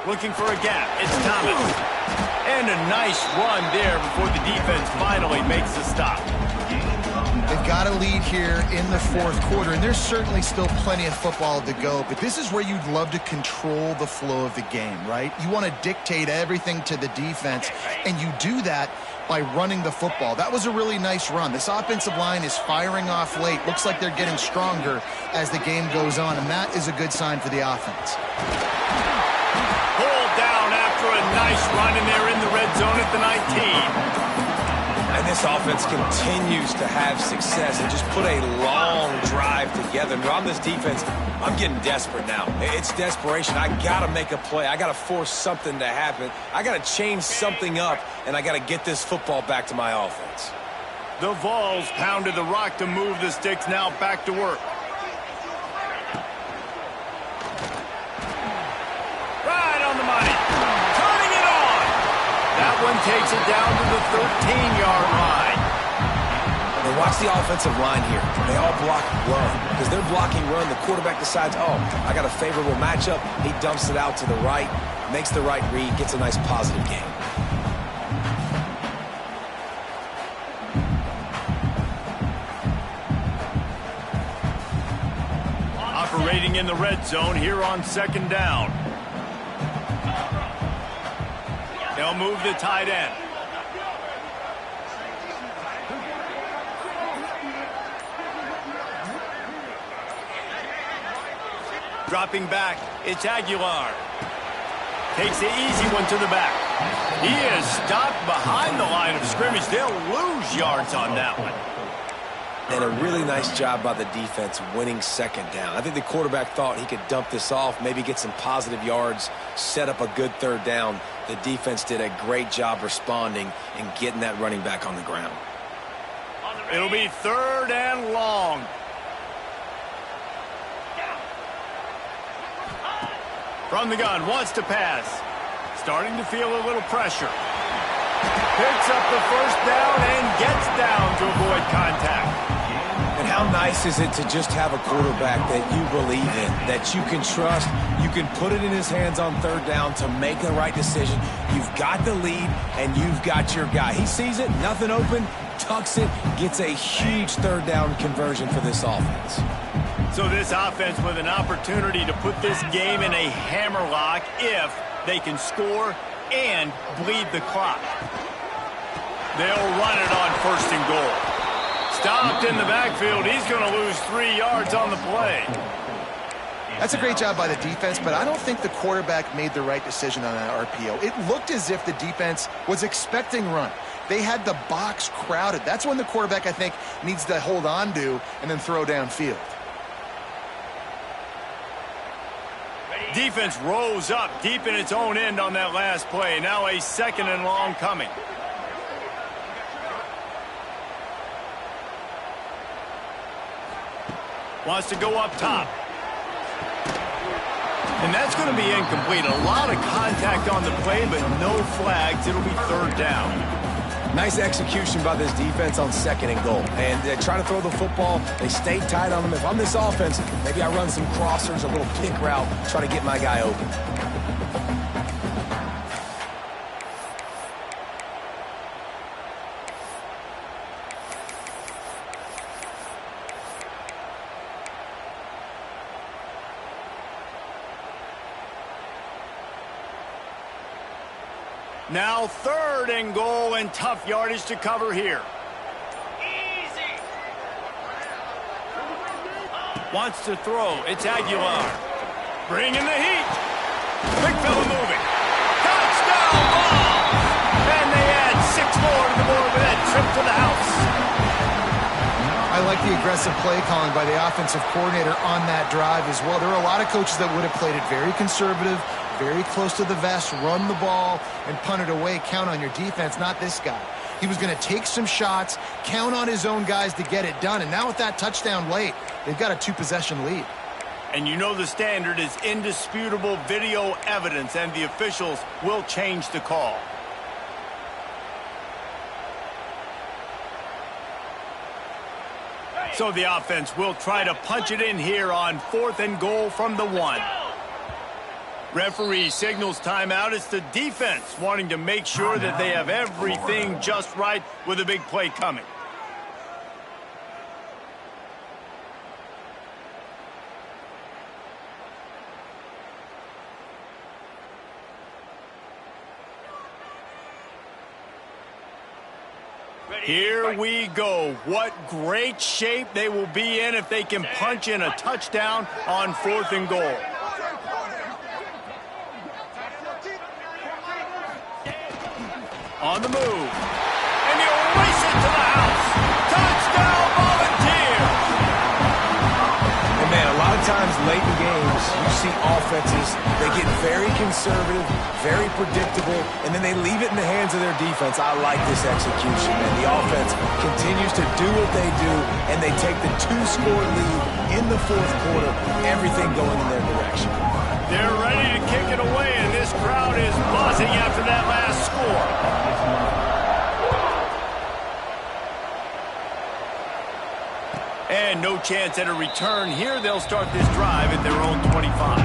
A: Looking for a gap. It's Thomas. And a nice run there before the defense finally makes the stop.
C: They've got a lead here in the fourth quarter, and there's certainly still plenty of football to go, but this is where you'd love to control the flow of the game, right? You want to dictate everything to the defense, and you do that by running the football. That was a really nice run. This offensive line is firing off late. Looks like they're getting stronger as the game goes on, and that is a good sign for the offense.
A: Pulled down after a nice run, and they're in the red zone at the 19.
B: And this offense continues to have success and just put a long drive together. And on this defense, I'm getting desperate now. It's desperation. I got to make a play. I got to force something to happen. I got to change something up, and I got to get this football back to my offense.
A: The Vols pounded the rock to move the sticks. Now back to work. Right on the money. Turning it on. That one takes it down to the 13-yard line.
B: Now watch the offensive line here. They all block run. Because they're blocking run, the quarterback decides, oh, I got a favorable matchup. He dumps it out to the right, makes the right read, gets a nice positive gain.
A: Operating in the red zone here on second down. They'll move the tight end. Dropping back, it's Aguilar. Takes the easy one to the back. He is stopped behind the line of scrimmage. They'll lose yards on that one.
B: And a really nice job by the defense winning second down. I think the quarterback thought he could dump this off, maybe get some positive yards, set up a good third down. The defense did a great job responding and getting that running back on the ground.
A: It'll be third and long. From the gun, wants to pass. Starting to feel a little pressure. Picks up the first down and gets down to avoid contact.
B: And how nice is it to just have a quarterback that you believe in, that you can trust, you can put it in his hands on third down to make the right decision. You've got the lead, and you've got your guy. He sees it, nothing open, tucks it, gets a huge third down conversion for this offense.
A: So this offense with an opportunity to put this game in a hammerlock if they can score and bleed the clock. They'll run it on first and goal. Stopped in the backfield. He's going to lose 3 yards on the play.
C: That's a great job by the defense, but I don't think the quarterback made the right decision on that RPO. It looked as if the defense was expecting run. They had the box crowded. That's when the quarterback, I think, needs to hold on to and then throw downfield.
A: Defense rose up deep in its own end on that last play. Now a 2nd and long coming. Wants to go up top. And that's going to be incomplete. A lot of contact on the play, but no flags. It'll be 3rd down.
B: Nice execution by this defense on 2nd and goal. And they try to throw the football. They stay tight on them. If I'm this offense, maybe I run some crossers, a little pick route, try to get my guy open.
A: Now 3rd and goal and tough yardage to cover here.
D: Easy.
A: Wants to throw. It's Aguilar. Bringing the heat. Big fella moving. Touchdown ball. And they add 6 more to the board with that trip to the house.
C: I like the aggressive play calling by the offensive coordinator on that drive as well. There are a lot of coaches that would have played it very conservative, very close to the vest, run the ball, and punt it away. Count on your defense, not this guy. He was going to take some shots, count on his own guys to get it done. And now with that touchdown late, they've got a 2-possession lead.
A: And you know the standard is indisputable video evidence, and the officials will change the call. So the offense will try to punch it in here on 4th and goal from the 1. Referee signals timeout. It's the defense wanting to make sure that they have everything just right with a big play coming. Here we go. What great shape they will be in if they can punch in a touchdown on 4th and goal. On the move. And he'll race it to the house. Touchdown, Volunteers!
B: And man, a lot of times late in games, you see offenses, they get very conservative, very predictable, and then they leave it in the hands of their defense. I like this execution, man. The offense continues to do what they do, and they take the 2-score lead in the 4th quarter, everything going in their direction.
A: They're ready to kick it away, and this crowd is buzzing after that last score. And no chance at a return here. They'll start this drive at their own 25.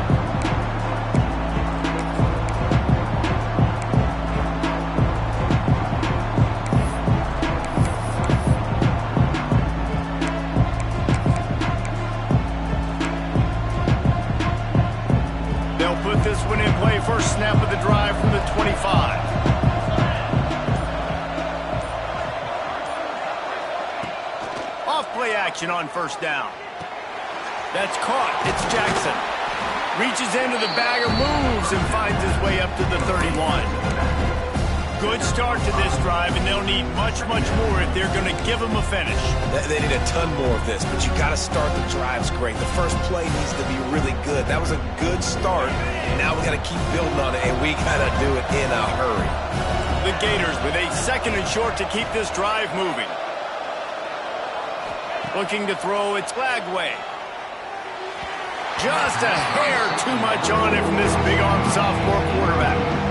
A: They'll put this one in play. First snap of the drive from the 25. Play action on 1st down. That's caught. It's Jackson. Reaches into the bagger, moves, and finds his way up to the 31. Good start to this drive, and they'll need much, much more if they're going to give them a finish.
B: They need a ton more of this, but you got to start the drives great. The first play needs to be really good. That was a good start. Now we got to keep building on it, and we got to do it in a hurry.
A: The Gators with a 2nd and short to keep this drive moving. Looking to throw, it's Flagway. Just a hair too much on it from this big-arm sophomore quarterback.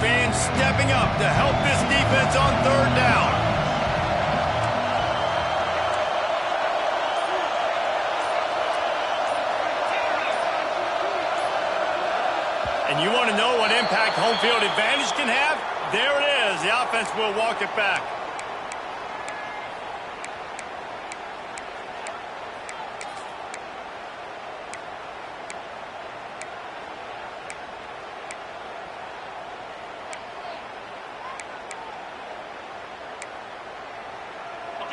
A: Fans stepping up to help this defense on 3rd down. And you want to know what impact home field advantage can have? There it is. The offense will walk it back.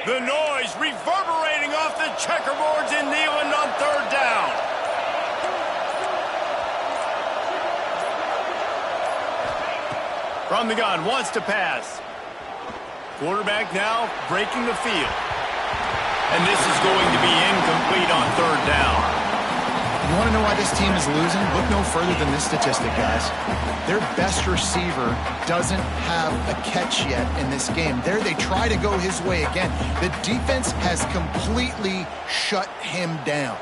A: The noise reverberating off the checkerboards in Neyland on third down. From the gun, wants to pass. Quarterback now breaking the field. And this is going to be incomplete on third down.
C: You want to know why this team is losing? Look no further than this statistic, guys. Their best receiver doesn't have a catch yet in this game. There they try to go his way again. The defense has completely shut him down.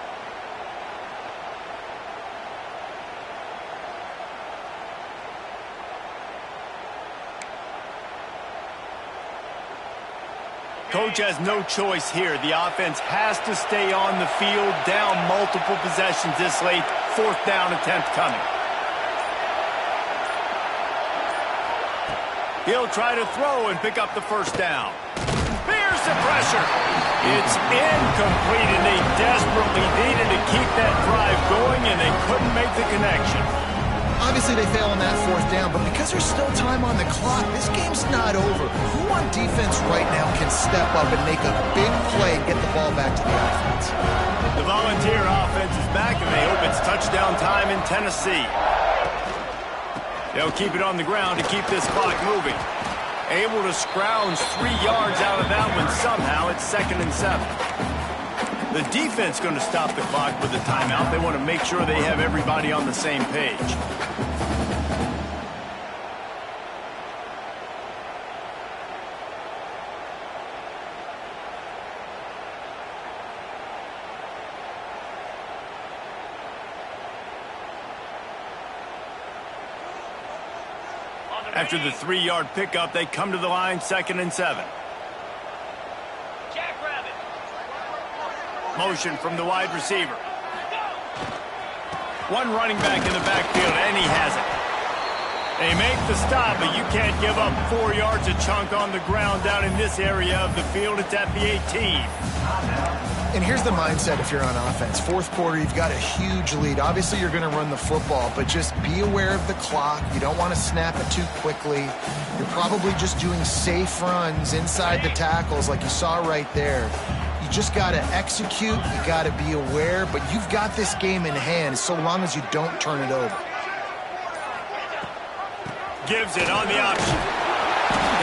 A: Coach has no choice here. The offense has to stay on the field, down multiple possessions this late. Fourth down attempt coming. He'll try to throw and pick up the first down. Here's the pressure. It's incomplete, and they desperately needed to keep that drive going, and they couldn't make the connection.
C: Obviously, they fail on that fourth down, but because there's still time on the clock, this game's not over. Who on defense right now can step up and make a big play and get the ball back to the offense?
A: The Volunteer offense is back, and they hope it's touchdown time in Tennessee. They'll keep it on the ground to keep this clock moving. Able to scrounge 3 yards out of that one somehow. It's 2nd and 7. The defense going to stop the clock with a timeout. They want to make sure they have everybody on the same page. After the 3-yard pickup, they come to the line, 2nd and 7. Motion from the wide receiver. One running back in the backfield, and he has it. They make the stop, but you can't give up 4 yards a chunk on the ground down in this area of the field. It's at the 18.
C: And here's the mindset if you're on offense. Fourth quarter, you've got a huge lead. Obviously, you're going to run the football, but just be aware of the clock. You don't want to snap it too quickly. You're probably just doing safe runs inside the tackles like you saw right there. You just got to execute. You got to be aware, but you've got this game in hand so long as you don't turn it over.
A: Gives it on the option.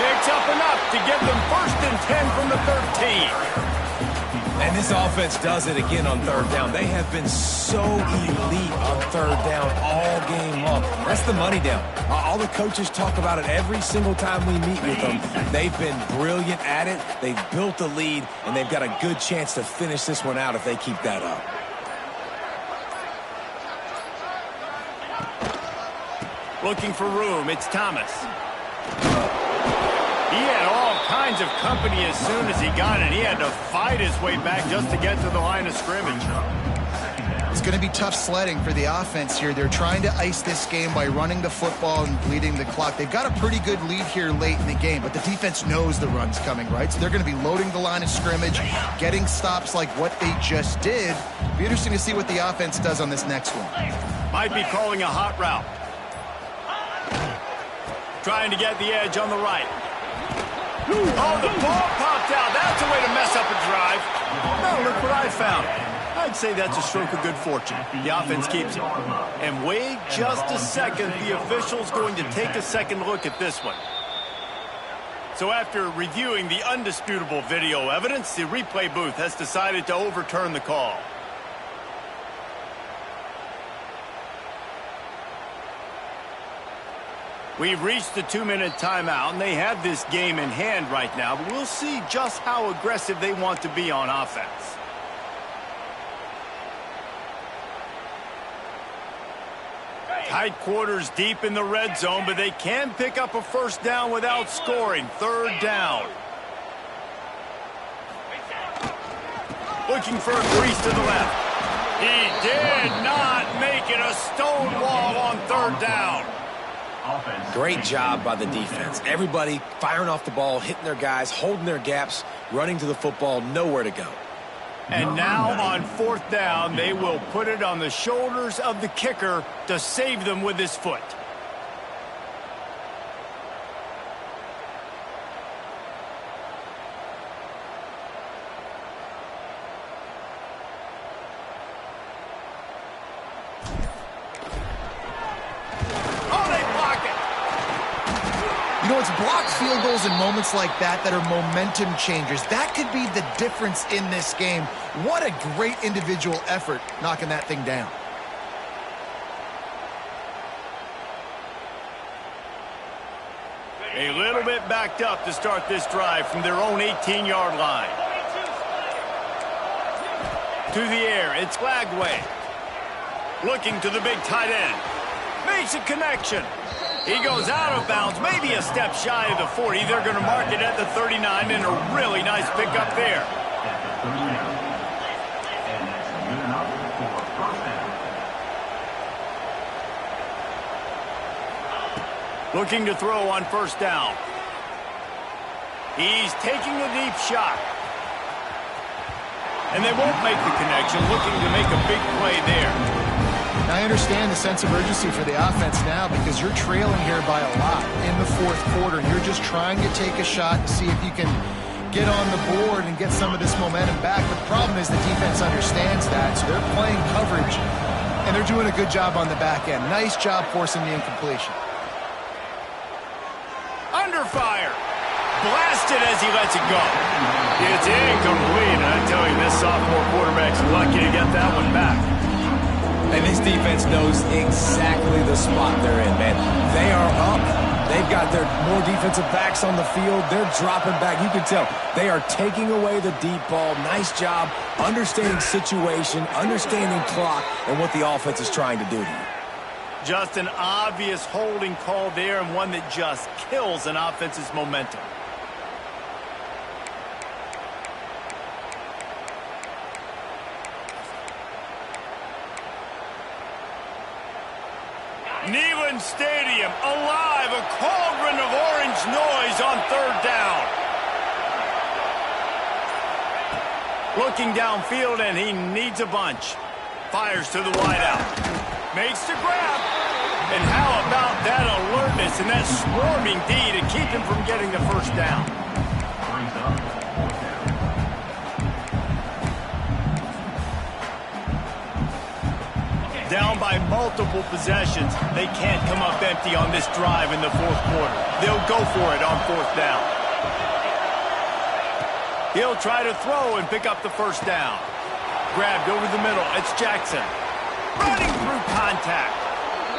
A: Picks up enough to give them 1st and 10 from the 13.
B: And this offense does it again on third down. They have been so elite on third down all game long. That's the money down. All the coaches talk about it every single time we meet with them. They've been brilliant at it. They've built the lead, and they've got a good chance to finish this one out if they keep that up.
A: Looking for room. It's Thomas. He had all kinds of company as soon as he got it. He had to fight his way back just to get to the line of scrimmage.
C: It's going to be tough sledding for the offense here. They're trying to ice this game by running the football and bleeding the clock. They've got a pretty good lead here late in the game, but the defense knows the run's coming, right? So they're going to be loading the line of scrimmage, getting stops like what they just did. Be interesting to see what the offense does on this next one.
A: Might be calling a hot route. Trying to get the edge on the right. Oh, the ball popped out. That's a way to mess up a drive. Now look what I found. I'd say that's a stroke of good fortune. The offense keeps it. And wait just a second. The official's going to take a second look at this one. So after reviewing the undisputable video evidence, the replay booth has decided to overturn the call. We've reached the 2-minute timeout, and they have this game in hand right now, but we'll see just how aggressive they want to be on offense. Tight quarters deep in the red zone, but they can pick up a first down without scoring. Third down. Looking for a crease to the left. He did not make it. A stone wall on third third down.
B: Great job by the defense. Everybody firing off the ball, hitting their guys, holding their gaps, running to the football, nowhere to go.
A: And now on fourth down, they will put it on the shoulders of the kicker to save them with his foot.
C: You know, it's blocked field goals in moments like that that are momentum changers. That could be the difference in this game. What a great individual effort knocking that thing down.
A: A little bit backed up to start this drive from their own 18-yard line. To the air, it's Glagway. Looking to the big tight end. Makes a connection. He goes out of bounds, maybe a step shy of the 40. They're going to mark it at the 39, and a really nice pickup there. Looking to throw on first down. He's taking a deep shot. And they won't make the connection, looking to make a big play there.
C: I understand the sense of urgency for the offense now because you're trailing here by a lot in the fourth quarter, and you're just trying to take a shot to see if you can get on the board and get some of this momentum back. The problem is the defense understands that, so they're playing coverage, and they're doing a good job on the back end. Nice job forcing the incompletion.
A: Under fire. Blasted as he lets it go. It's incomplete. I tell you, this sophomore quarterback's lucky to get that one back.
B: And this defense knows exactly the spot they're in, man. They are up. They've got their more defensive backs on the field. They're dropping back. You can tell they are taking away the deep ball. Nice job understanding situation, understanding clock, and what the offense is trying to do to you.
A: Just an obvious holding call there, and one that just kills an offense's momentum. Neyland Stadium alive, a cauldron of orange noise on third down. Looking downfield, and he needs a bunch. Fires to the wideout. Makes the grab. And how about that alertness and that swarming D to keep him from getting the first down? Down by multiple possessions. They can't come up empty on this drive in the fourth quarter. They'll go for it on fourth down. He'll try to throw and pick up the first down. Grabbed over the middle. It's Jackson. Running through contact.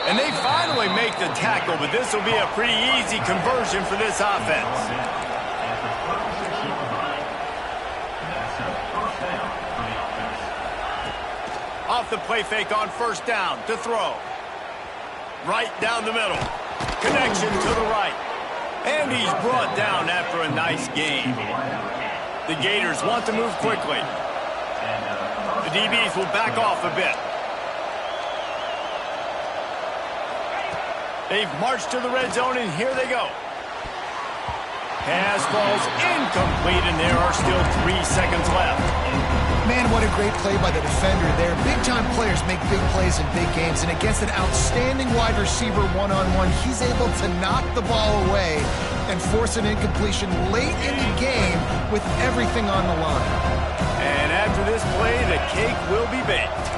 A: And they finally make the tackle, but this will be a pretty easy conversion for this offense. Off the play fake on first down to throw. Right down the middle. Connection to the right. And he's brought down after a nice gain. The Gators want to move quickly. The DBs will back off a bit. They've marched to the red zone, and here they go. Pass falls incomplete, and there are still 3 seconds left.
C: Man, what a great play by the defender there. Big-time players make big plays in big games, and against an outstanding wide receiver one-on-one, he's able to knock the ball away and force an incompletion late in the game with everything on the line.
A: And after this play, the cake will be baked.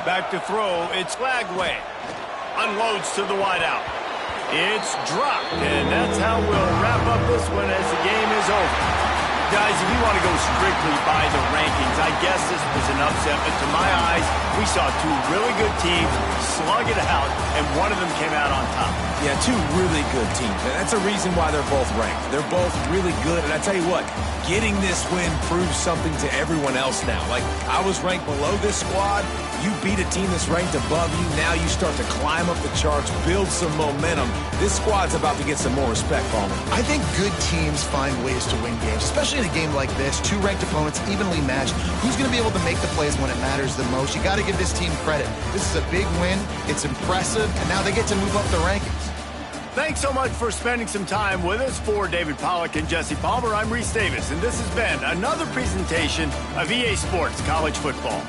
A: Back to throw, it's Glagway. Unloads to the wideout. It's dropped, and that's how we'll wrap up this one as the game is over. Guys, if you want to go strictly by the rankings, I guess this was an upset, but to my eyes, we saw two really good teams slug it out, and one of them came out on top.
B: Yeah, two really good teams, and that's a reason why they're both ranked. They're both really good, and I tell you what, getting this win proves something to everyone else now. Like, I was ranked below this squad. You beat a team that's ranked above you. Now you start to climb up the charts, build some momentum. This squad's about to get some more respect from them.
C: I think good teams find ways to win games, especially in a game like this, two ranked opponents evenly matched, who's going to be able to make the plays when it matters the most? You got to give this team credit. This is a big win. It's impressive, and now they get to move up the rankings.
A: Thanks so much for spending some time with us. For David Pollack and Jesse Palmer, I'm Reese Davis, and this has been another presentation of EA Sports College Football.